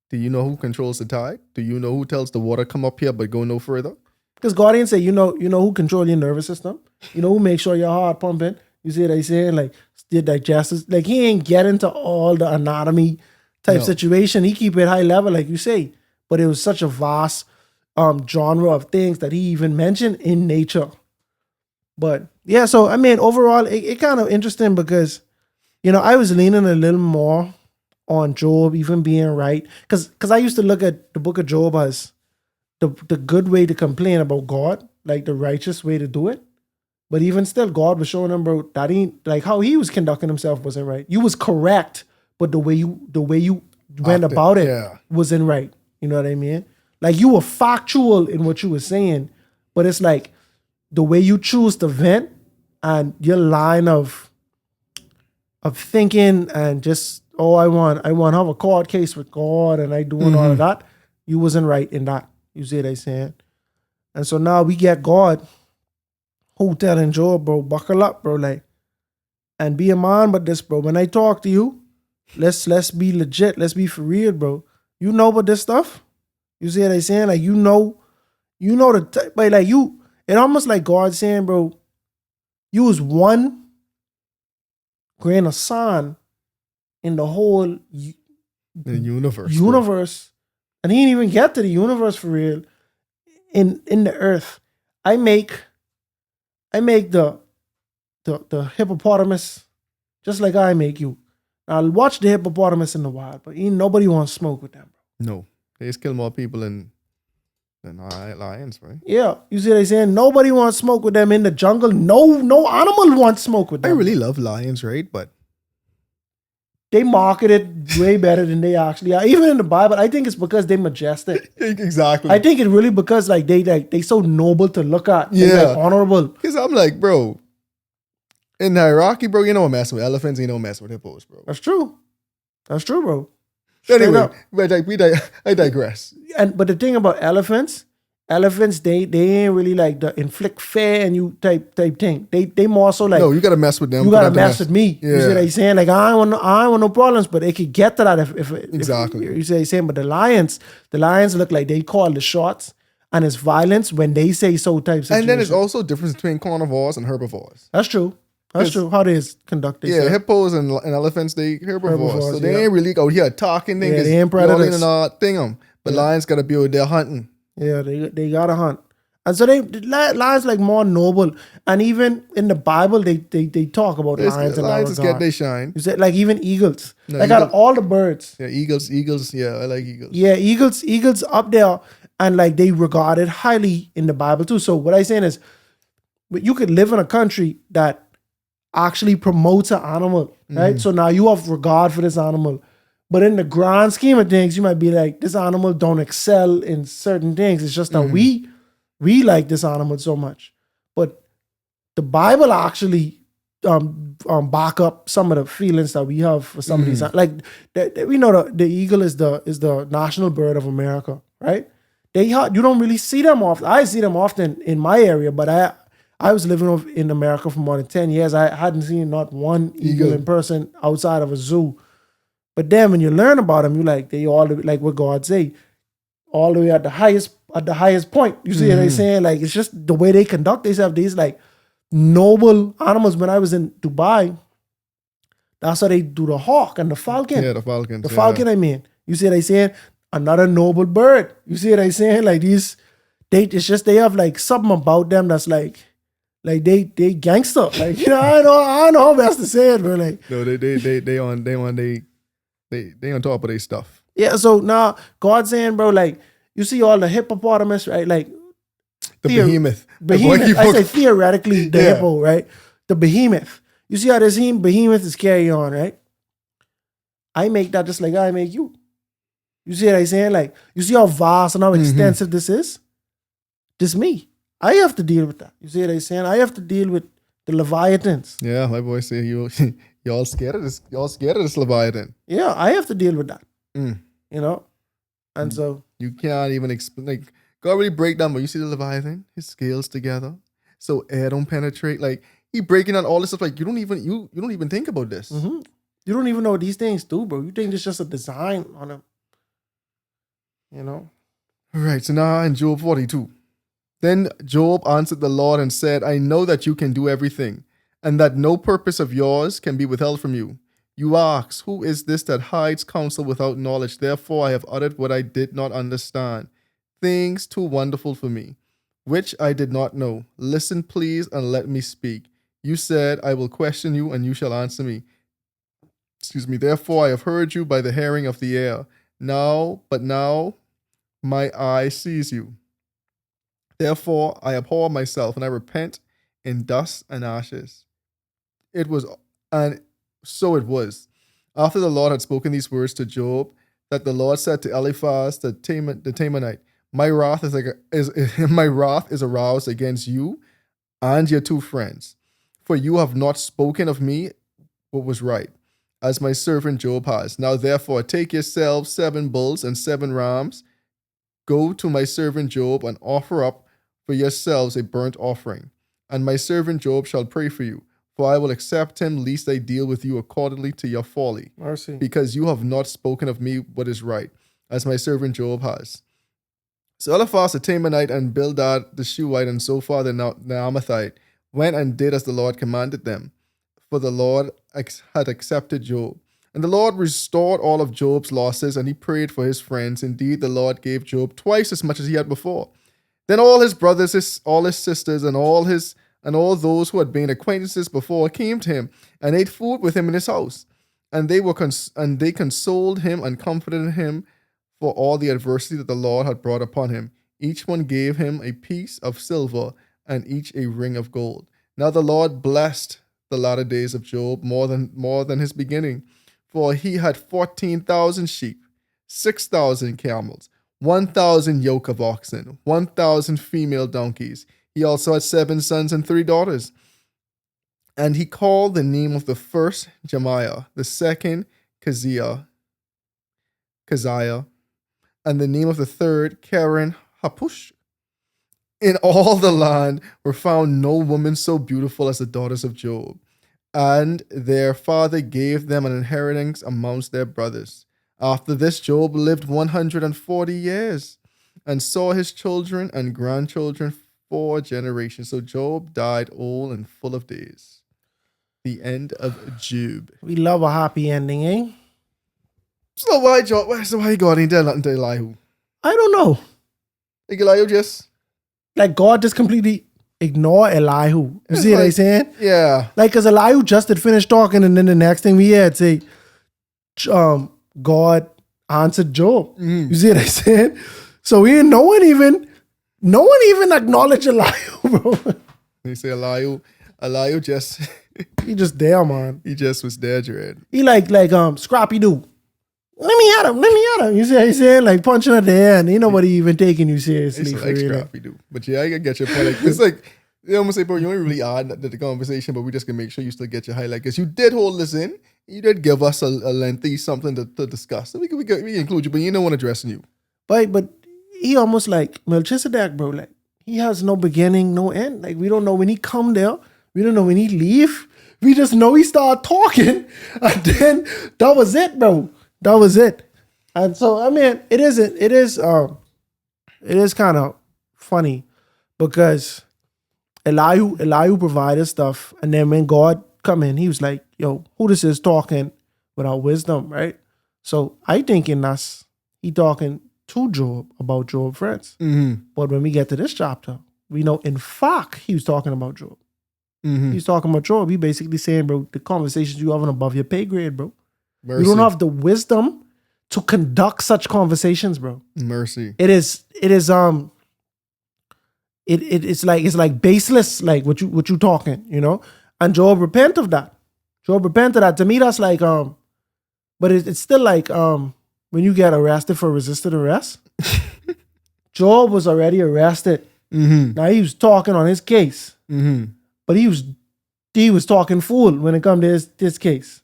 do you know who controls the tide? Do you know who tells the water come up here but go no further? Because God didn't say, you know who control your nervous system? You know who makes sure your heart pumping? You see what I'm saying? Like, your digestive. Like, he ain't get into all the anatomy type situation. He keep it high level, like you say. But it was such a vast genre of things that he even mentioned in nature. But yeah, so I mean, overall, it kind of interesting because, you know, I was leaning a little more on Job even being right. Because I used to look at the book of Job as the good way to complain about God, like the righteous way to do it. But even still, God was showing him, bro, that ain't like how he was conducting himself wasn't right. You was correct, but the way you went about it wasn't right. You know what I mean? Like you were factual in what you were saying, but it's like the way you choose to vent and your line of thinking and just I want to have a court case with God and I doing all of that. You wasn't right in that. You see what I'm saying? And so now we get God who telling Job, bro, buckle up, bro, like, and be a man with this, bro. When I talk to you, let's be legit. Let's be for real, bro. You know about this stuff? You see what I'm saying? Like, you know but like it almost like God saying, bro, you was one grain of sand in the whole The universe. universe. And he didn't even get to the universe for real. In the earth. I make the hippopotamus just like I make you. I'll watch the hippopotamus in the wild, but nobody wants to smoke with them, bro. No. They just kill more people than lions, right? Yeah. You see what I'm saying? Nobody wants to smoke with them in the jungle. No animal wants to smoke with I them. really love lions, right? But They market it way better than they actually are. Even in the Bible, I think it's because they're majestic. exactly. I think it really because like they so noble to look at. They're, Yeah. like, honorable. Because I'm like, bro, in the hierarchy, bro, you don't mess with elephants, you don't mess with hippos, bro. That's true, bro. Straight Anyway, up. but I digress. But the thing about elephants they ain't really like the inflict fear and you type thing. They more so like No, you gotta mess with them. you gotta mess with me. Yeah. You see what I'm saying? Like I don't want no problems, but it could get to that if Exactly. you see what I'm saying. But the lions look like they call the shots and it's violence when they say so type situation. And then there's also a difference between carnivores and herbivores. That's true. That's true. How they conduct Yeah, themselves. hippos and elephants, they herbivores. Herbivores, So they yeah. ain't really out here talking. They Yeah, just they ain't yelling predators. and all thing them. But lions gotta be with their hunting. Yeah, they gotta hunt. And so lions like more noble. And even in the Bible, they talk about lions in that Lions just regard. get they shine. You said like even eagles. No, Like out eagle- of all the birds. Yeah, eagles. Yeah, I like eagles. Yeah, eagles up there, and like they regarded highly in the Bible too. So what I'm saying is, you could live in a country that actually promotes an animal, right? So now you have regard for this animal, but in the grand scheme of things, you might be like, this animal don't excel in certain things. It's just that we like this animal so much, but the Bible actually back up some of the feelings that we have for some of these. Like we know the eagle is the national bird of America, right? You don't really see them often. I see them often in my area, but I was living in America for more than 10 years. I hadn't seen not one eagle in person outside of a zoo. But then when you learn about them, you like they all like what God say, all the way at the highest point. You see what I'm saying? Like it's just the way they conduct themselves. These like noble animals. When I was in Dubai, that's how they do the hawk and the falcon. Yeah, the falcons. The falcon, I mean. You see what I'm saying? Another noble bird. You see what I'm saying? Like these, they have like something about them that's like they gangster. Like, you know, I don't know how best to say it, but like. No, they on top of their stuff. Yeah, so now God's saying, bro, like, you see all the hippopotamus, right? Like The behemoth. I say theoretically the Yeah. hippo, right? The behemoth. You see how this behemoth is carrying on, right? I make that just like I make you. You see what I'm saying? Like, you see how vast and how extensive this is? This me. I have to deal with that. You see what I'm saying? I have to deal with the Leviathans. Yeah, my boy say y'all scared of this. Y'all scared of this Leviathan. Yeah, I have to deal with that. Mm. You know? And so You can't even explain. Like, God really break down, but you see the Leviathan, his scales together, so air don't penetrate. Like he breaking down all this stuff. Like you don't even think about this. you don't even know what these things do, bro. You think it's just a design on them. You know? All right, so now in Job 42. Then Job answered the Lord and said, I know that you can do everything, and that no purpose of yours can be withheld from you. You ask, who is this that hides counsel without knowledge? Therefore I have uttered what I did not understand, things too wonderful for me, which I did not know. Listen, please, and let me speak. You said, I will question you, and you shall answer me. Therefore I have heard you by the hearing of the air. Now my eye sees you. Therefore I abhor myself, and I repent in dust and ashes. And so it was. After the Lord had spoken these words to Job, that the Lord said to Eliphaz the Temanite, my wrath is aroused against you and your two friends, for you have not spoken of me what was right, as my servant Job has. Now therefore take yourselves 7 bulls and 7 rams. Go to my servant Job and offer up for yourselves a burnt offering. And my servant Job shall pray for you, for I will accept him, lest I deal with you accordingly to your folly, Mercy. because you have not spoken of me what is right, as my servant Job has. So Eliphaz the Temanite and Bildad the Shuhite and Zophar the Naamathite went and did as the Lord commanded them, for the Lord had accepted Job. And the Lord restored all of Job's losses, and he prayed for his friends. Indeed, the Lord gave Job twice as much as he had before. Then all his brothers, all his sisters, and all those who had been acquaintances before came to him and ate food with him in his house. And they consoled him and comforted him for all the adversity that the Lord had brought upon him. Each one gave him a piece of silver and each a ring of gold. Now the Lord blessed the latter days of Job more than his beginning, for he had 14,000 sheep, 6,000 camels, 1,000 yoke of oxen, 1,000 female donkeys. He also had 7 sons and 3 daughters. And he called the name of the first Jemiah, the second Keziah, and the name of the third Karen Hapush. In all the land were found no woman so beautiful as the daughters of Job, and their father gave them an inheritance amongst their brothers. After this, Job lived 140 years and saw his children and grandchildren 4 generations. So Job died old and full of days. The end of Job. We love a happy ending, eh? So why God ain't tell nothing to Elihu? I don't know. Like Elihu just... Like, God just completely ignore Elihu. You It's see what I'm like- saying? Yeah. Like, because Elihu just had finished talking, and then the next thing we had say, God answered Job. You see what I'm saying? So no one even acknowledged Elihu, bro. They say Elihu just... He just there, man. he just was there, Jared. He like Scrappy Doo. Let me at him. You see what I'm saying? Like punching at the air, and ain't nobody even taking you seriously. It's For like real. scrappy dude. But yeah, I get your point. Like it's like you almost say, bro, you ain't really odd to the conversation, but we just can make sure you still get your highlight because you did hold this in. You did give us a lengthy something to discuss. So we include you, but you don't want addressing you. But he almost like Melchizedek, bro. Like he has no beginning, no end. Like we don't know when he come there. We don't know when he leave. We just know he started talking, and then that was it, bro. That was it. And so I mean, it is kind of funny because Elihu provided stuff, and then when God come in, he was like, "Yo, who this is talking without wisdom, right?" So I thinking that's he talking to Job about Job's friends. But when we get to this chapter, we know in fact he was talking about Job. He's talking about Job. He basically saying, bro, the conversations you having above your pay grade, bro. Mercy. You don't have the wisdom to conduct such conversations, bro. Mercy. It's like baseless, like what you talking, you know? And Job repent of that. To me, that's like but it's still like when you get arrested for resisted arrest. Job was already arrested. Now he was talking on his case. But he was talking fool when it come to this case.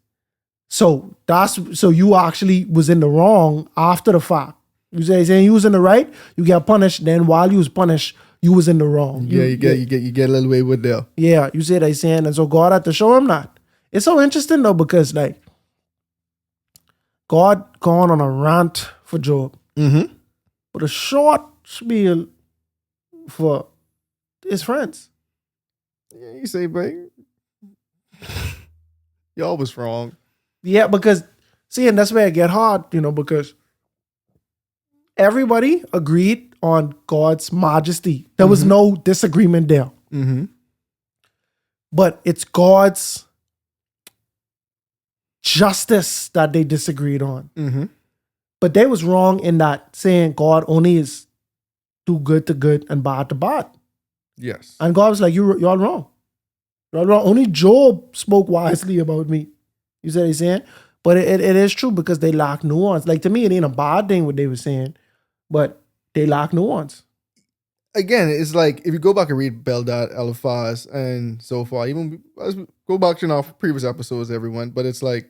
So you actually was in the wrong after the fact. You saying you was in the right, you get punished. Then while you was punished, you was in the wrong. You get a little way with there. Yeah, you see what I'm saying? And so God had to show him that. It's so interesting though, because like God gone on a rant for Job. But a short spiel for his friends. Yeah, you say, bro, y'all was wrong. Yeah, because see, and that's where it get hard, you know, because everybody agreed on God's majesty. There was no disagreement there. But it's God's justice that they disagreed on. But they was wrong in that saying God only is do good to good and bad to bad. Yes. And God was like, y'all wrong. Y'all wrong. Only Job spoke wisely about me. You see what he's saying? But it is true because they lack nuance. Like to me, it ain't a bad thing what they were saying, but they lack nuance. Again, it's like if you go back and read Bildad, Eliphaz, and so far, even as we go back to our previous episodes, everyone, but it's like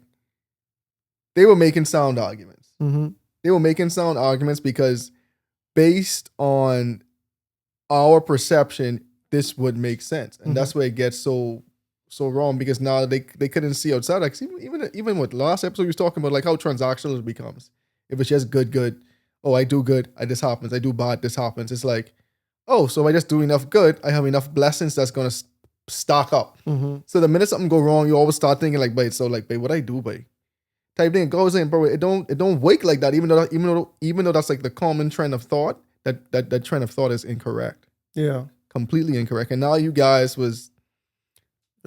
they were making sound arguments. Mm-hmm. They were making sound arguments because based on our perception, this would make sense. And that's where it gets so wrong, because now they couldn't see outside. Like even with last episode, we was talking about like how transactional it becomes. If it's just good, oh, I do good, this happens. I do bad, this happens. It's like, oh, so if I just do enough good, I have enough blessings that's gonna stock up. Mm-hmm. So the minute something go wrong, you always start thinking like, babe, so like, babe, what I do, babe? Type thing. It goes in, bro. It don't wake like that. Even though that's like the common trend of thought, that trend of thought is incorrect. Yeah. Completely incorrect. And now you guys was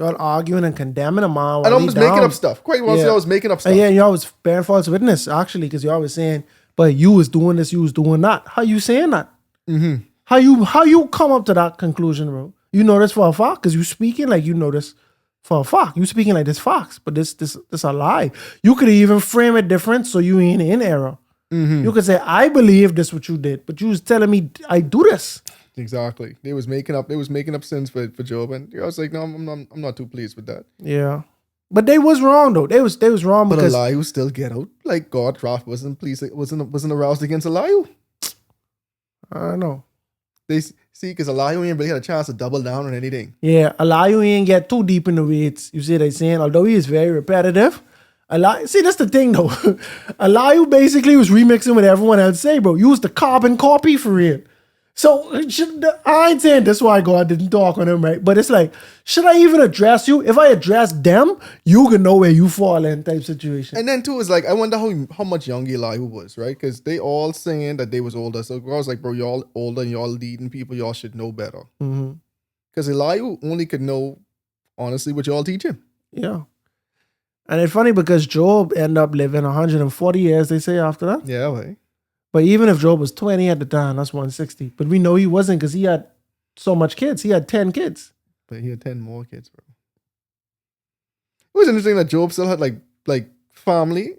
Y'all arguing and condemning a man. and I was making up stuff. Quite well, I was making up stuff. Yeah, y'all was bearing false witness, actually, because y'all was saying, but you was doing this, you was doing that. How you saying that? Mm-hmm. How you come up to that conclusion, bro? You know this for a fact, because you speaking like you know this for a fact. You speaking like this facts, but this a lie. You could even frame it different so you ain't in error. Mm-hmm. You could say, I believe this what you did, but you was telling me I do this. Exactly. They was making up sins for Job, and I was like, no, I'm not too pleased with that. Yeah. But they was wrong though. They was wrong But because Elihu still get out. Like God wasn't pleased, wasn't aroused against Elihu. I don't know. They see, because Elihu ain't really had a chance to double down on anything. Yeah, Elihu ain't get too deep in the weeds. You see what I'm saying? Although he is very repetitive. See, that's the thing though. Elihu basically was remixing what everyone else say, bro. You was the carbon copy for real. So I ain't saying that's why God didn't talk on him, right? But it's like, should I even address you? If I address them, you can know where you fall in type situation. And then too is like, I wonder how much younger Elihu was, right? Because they all saying that they was older. So I was like, bro, y'all older and y'all leading people, y'all should know better. Because Elihu only could know, honestly, what y'all teach him. Yeah. And it's funny because Job ended up living 140 years, they say, after that. Yeah, right. But even if Job was 20 at the time, that's 160. But we know he wasn't because he had so much kids. He had 10 kids. But he had 10 more kids, bro. It was interesting that Job still had like family.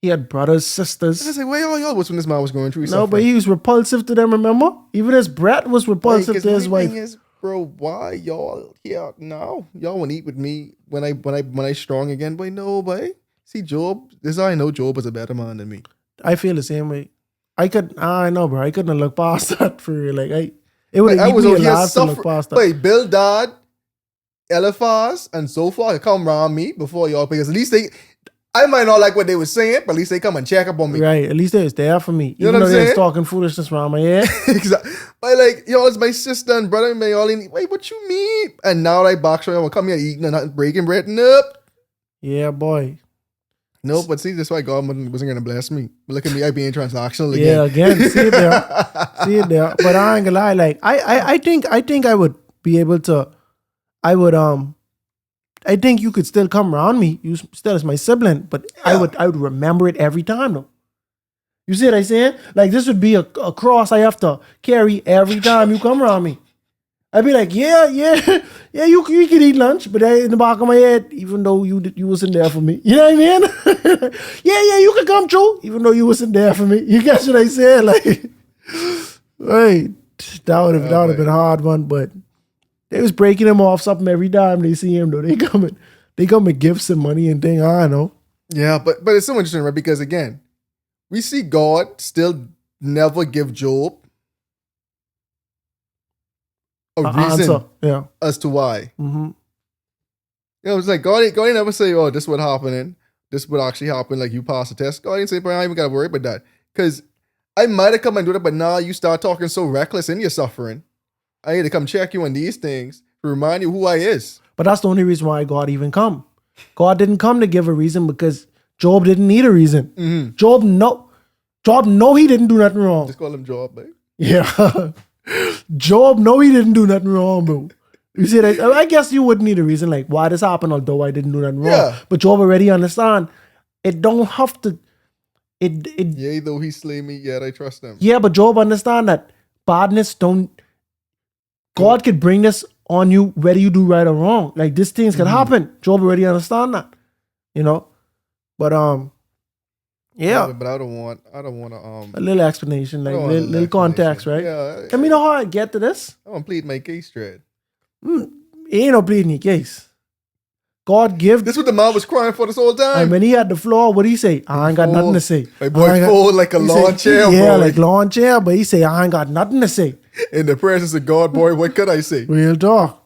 He had brothers, sisters. And I was like, where y'all was when this man was going through? No, but he was repulsive to them, remember? Even his breath was repulsive to his wife. Thing is, bro, why y'all here now? Y'all want to eat with me when I strong again? Boy, no, boy. See, Job, this is how I know Job is a better man than me. I feel the same way. I know, bro. I couldn't look past that for real. Like, it would have eaten me alive to look past that. Wait, Bildad, Eliphaz, and so far come around me before y'all, because at least I might not like what they were saying, but at least they come and check up on me. Right, at least they was there for me. You know Even what I'm though they was saying? talking foolishness around my head. Exactly. But like, yo, it's my sister and brother, and they all in. Wait, what you mean? And now they box around, come here eating and not breaking bread. Nope. Yeah, boy. Nope, but see, that's why God wasn't going to bless me. But look at me, I being transactional again. Yeah, again, see it there. But I ain't gonna lie, like I think I would be able to. I think you could still come around me. You still as my sibling, but yeah. I would remember it every time though. You see what I'm saying? Like this would be a cross I have to carry every time you come around me. I'd be like, yeah, you can eat lunch, but in the back of my head, even though you wasn't there for me. You know what I mean? yeah, you can come through, even though you wasn't there for me. You guess what I said? Like, right. That would have been a hard one, but they was breaking him off something every time they see him though. They come with gifts and money and things. I know. Yeah, but it's so interesting, right? Because again, we see God still never give Job a reason as to why. Mm-hmm. You know, it's like God ain't never say, oh, this is what happening. This would actually happen. Like you pass the test. God ain't say, but I ain't even got to worry about that. Because I might have come and do that, but now you start talking so reckless in your suffering. I need to come check you on these things to remind you who I is. But that's the only reason why God even come. God didn't come to give a reason because Job didn't need a reason. Mm-hmm. Job know he didn't do nothing wrong. Just call him Job, babe. Yeah. Job know he didn't do nothing wrong, bro. You see that? I guess you wouldn't need a reason like why this happened, although I didn't do nothing wrong. Yeah. But Job already understand. It don't have to. Yea, though he slay me, yet I trust him. Yeah, but Job understand that badness don't. God could bring this on you whether you do right or wrong. Like these things can happen. Job already understand that, you know. But yeah. But I don't want a little explanation, like little context, right? Yeah. Let me know how I get to this. I want to plead my case straight. Ain't no pleading your case. God give. This is what the man was crying for this whole time. And when he had the floor, what did he say? I ain't got nothing to say. My boy fold like a lawn chair, yeah, boy. like lawn chair, but he say, I ain't got nothing to say. In the presence of God, boy, what could I say? Real talk.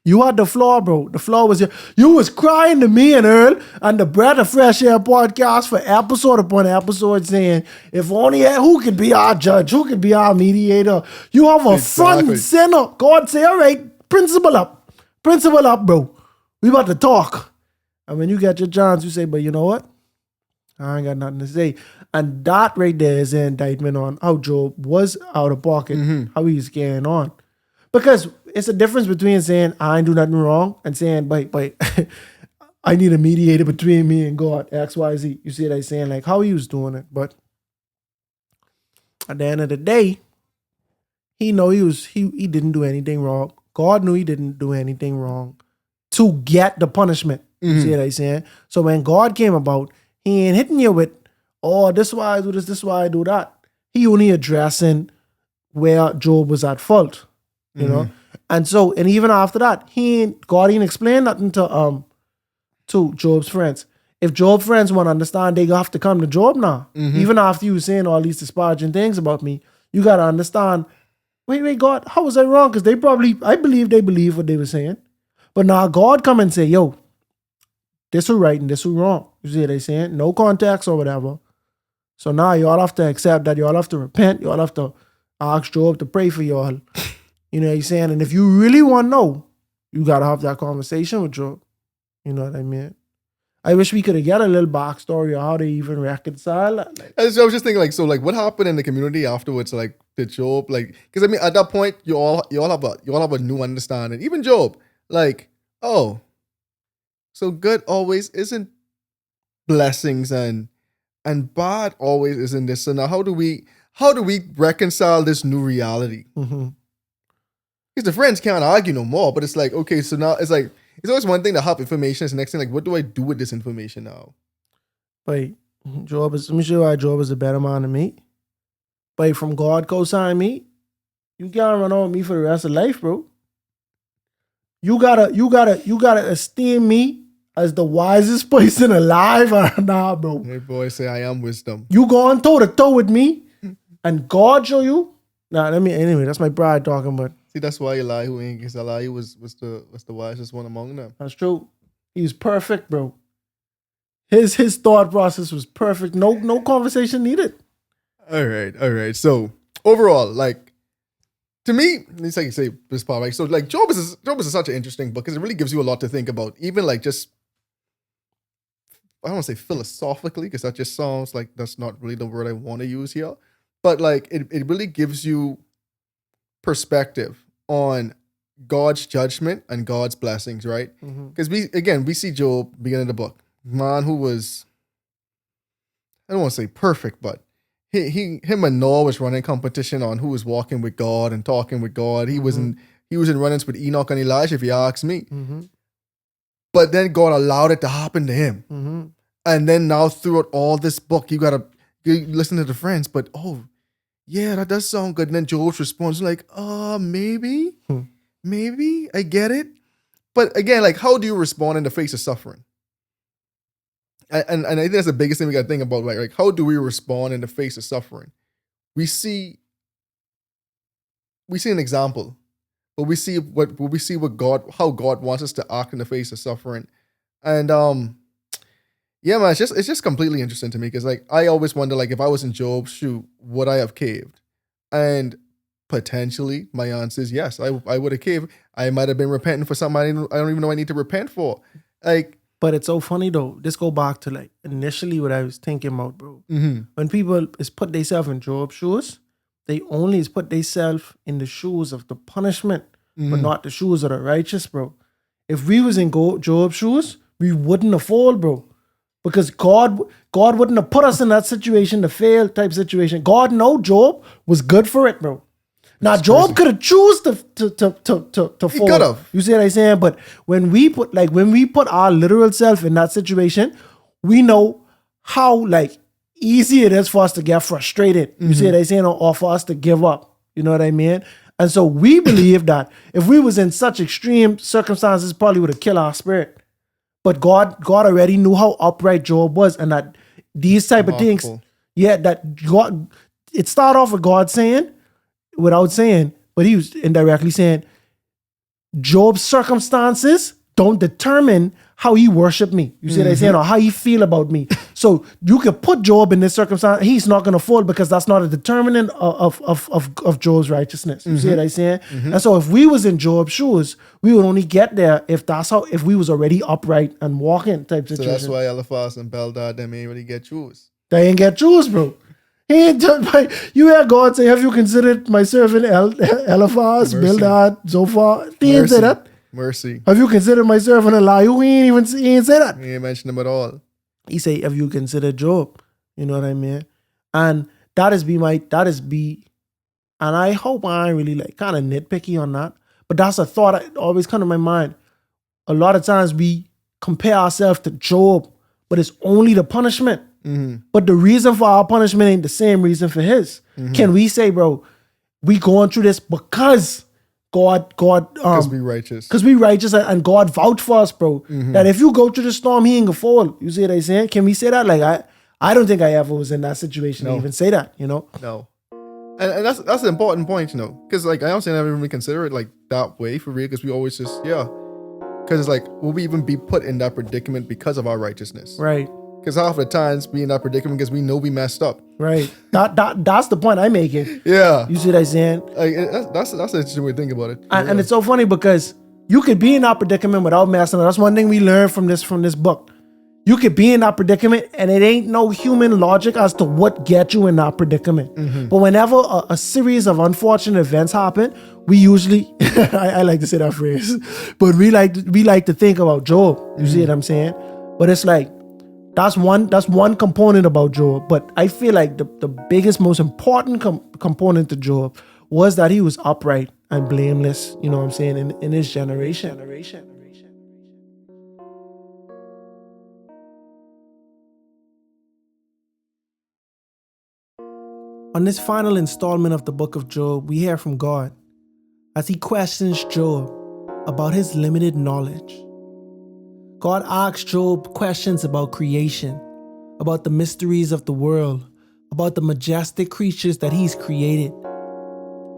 You had the floor, bro. The floor was here. You was crying to me and Earl on the Breath of Fresh Air podcast for episode upon episode saying, if only who could be our judge? Who could be our mediator? You have a front and center. God say, all right, principle up. Principle up, bro. We about to talk. And when you get your chance, you say, but you know what? I ain't got nothing to say. And that right there is an indictment on how Job was out of pocket, how he's carrying on. Because it's a difference between saying, I ain't do nothing wrong, and saying, but I need a mediator between me and God, X, Y, Z. You see what I'm saying? Like, how he was doing it. But at the end of the day, he know he didn't do anything wrong. God knew he didn't do anything wrong to get the punishment. You see what I'm saying? So when God came about, he ain't hitting you with, oh, this is why I do this is why I do that. He only addressing where Job was at fault. You know? And so, and even after that, God ain't explain nothing to Job's friends. If Job's friends want to understand, they have to come to Job now. Even after you were saying all these disparaging things about me, you got to understand, wait, God, how was I wrong? Because I believe they believe what they were saying. But now God come and say, yo, this was right and this was wrong. You see what they saying? No context or whatever. So now you all have to accept that. You all have to repent. You all have to ask Job to pray for you all. You know what I'm saying? And if you really want to know, you got to have that conversation with Job. You know what I mean? I wish we could have got a little backstory of how they even reconcile. I was just thinking, like, so, like, what happened in the community afterwards? Like, did Job, like, because I mean, at that point, you all have a new understanding. Even Job, like, oh, so good always isn't blessings and bad always isn't this. So now, how do we reconcile this new reality? Because the friends can't argue no more, but it's like, okay, so now it's like, it's always one thing to have information. It's the next thing, like, what do I do with this information now? Wait, let me show you why Job is a better man than me. But from God co-sign me, you can't run on me for the rest of life, bro. You gotta esteem me as the wisest person alive. Nah, bro. Hey, boy, say I am wisdom. You going toe to toe with me, and God show you. Nah, anyway, that's my pride talking, but. See, that's why Elihu ain't, because Elihu was the wisest one among them. That's true. He was perfect, bro. His thought process was perfect. No conversation needed. All right. So overall, like, to me, it's like you say this part, right? So like Job is such an interesting book because it really gives you a lot to think about. Even like just, I don't want to say philosophically, because that just sounds like that's not really the word I want to use here. But like it really gives you perspective on God's judgment and God's blessings, right? Because we see Job beginning of the book, man who was, I don't want to say perfect, but him and Noah was running competition on who was walking with God and talking with God. He was in run-ins with Enoch and Elijah, if you ask me. But then God allowed it to happen to him. And then now throughout all this book, you listen to the friends, but yeah, that does sound good. And then Job's response like, maybe, I get it. But again, like, how do you respond in the face of suffering? And I think that's the biggest thing we got to think about. Like, how do we respond in the face of suffering? We see an example, but we see how God wants us to act in the face of suffering. And yeah, man, it's just completely interesting to me because, like, I always wonder, like, if I was in Job's shoe, would I have caved? And potentially, my answer is yes, I would have caved. I might have been repenting for something I don't even know I need to repent for. Like, but it's so funny though. This go back to like initially what I was thinking about, bro. When people is put themselves in Job's shoes, they only is put themselves in the shoes of the punishment, but not the shoes of the righteous, bro. If we was in Job's shoes, we wouldn't have fallen, bro. Because God wouldn't have put us in that situation, the fail type situation. God know Job was good for it, bro. Now Job could have choose to fall. He could have. You see what I'm saying? But when we put our literal self in that situation, we know how like easy it is for us to get frustrated. You see what I'm saying? Or for us to give up. You know what I mean? And so we believe that if we was in such extreme circumstances, probably would have killed our spirit. But God already knew how upright Job was, and that these type of things, that God, it started off with God saying, without saying, but he was indirectly saying, Job's circumstances don't determine how he worship me. You see what I'm saying? Or how he feel about me. So you can put Job in this circumstance. He's not going to fall because that's not a determinant of Job's righteousness. You see what I'm saying? And so if we was in Job's shoes, we would only get there if we was already upright and walking type situation. So that's why Eliphaz and Bildad, them ain't really get choose. They ain't get choose, bro. He ain't done you hear God say, have you considered my servant Eliphaz, Bildad, Zophar? He ain't say that. Mercy. Have you considered my servant Elihu? He ain't say that. He ain't mentioned him at all. He say, have you considered Job? You know what I mean? And that is and I hope I ain't really like kind of nitpicky on that. But that's a thought that always come to my mind. A lot of times we compare ourselves to Job, but it's only the punishment. But the reason for our punishment ain't the same reason for his. Can we say, bro, we going through this because because we righteous. Because we righteous and God vouch for us, bro. That if you go through the storm, he ain't gonna fall. You see what I'm saying? Can we say that? Like I don't think I ever was in that situation to even say that, you know? No. And that's an important point, you know. Because like I don't say I never really consider it like that way for real, because we always just because it's like, will we even be put in that predicament because of our righteousness? Right. Because half the times we in that predicament because we know we messed up. Right. That's the point I make it. Yeah. You see what I'm saying? Like, that's an interesting way to think about it. And it's so funny because you could be in that predicament without messing up. That's one thing we learned from this book. You could be in that predicament and it ain't no human logic as to what get you in that predicament. But whenever a series of unfortunate events happen, we usually I like to say that phrase, but we like to think about Job. You see what I'm saying? But it's like that's one component about Job. But I feel like the biggest, most important component to Job was that he was upright and blameless, you know what I'm saying, in his generation. On this final installment of the book of Job, we hear from God as he questions Job about his limited knowledge. God asks Job questions about creation, about the mysteries of the world, about the majestic creatures that he's created.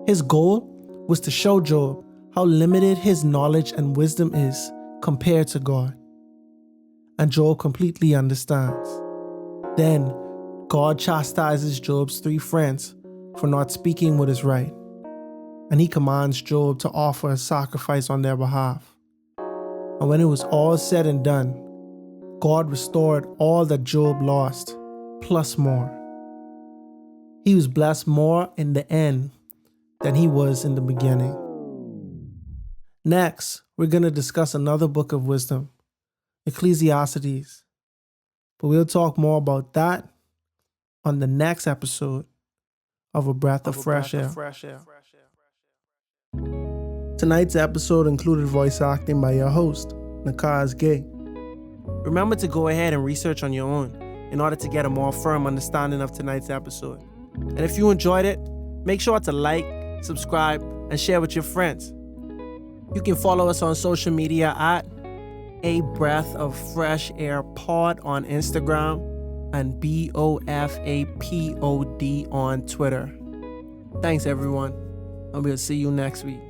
His goal was to show Job how limited his knowledge and wisdom is compared to God. And Job completely understands. Then God chastises Job's 3 friends for not speaking what is right, and he commands Job to offer a sacrifice on their behalf. And when it was all said and done, God restored all that Job lost, plus more. He was blessed more in the end than he was in the beginning. Next, we're going to discuss another book of wisdom, Ecclesiastes. But we'll talk more about that on the next episode of A Breath of Fresh Air. Tonight's episode included voice acting by your host, Nakhaz Gay. Remember to go ahead and research on your own in order to get a more firm understanding of tonight's episode. And if you enjoyed it, make sure to like, subscribe, and share with your friends. You can follow us on social media at A Breath of Fresh Air Pod on Instagram and BOFAPOD on Twitter. Thanks everyone, and we'll see you next week.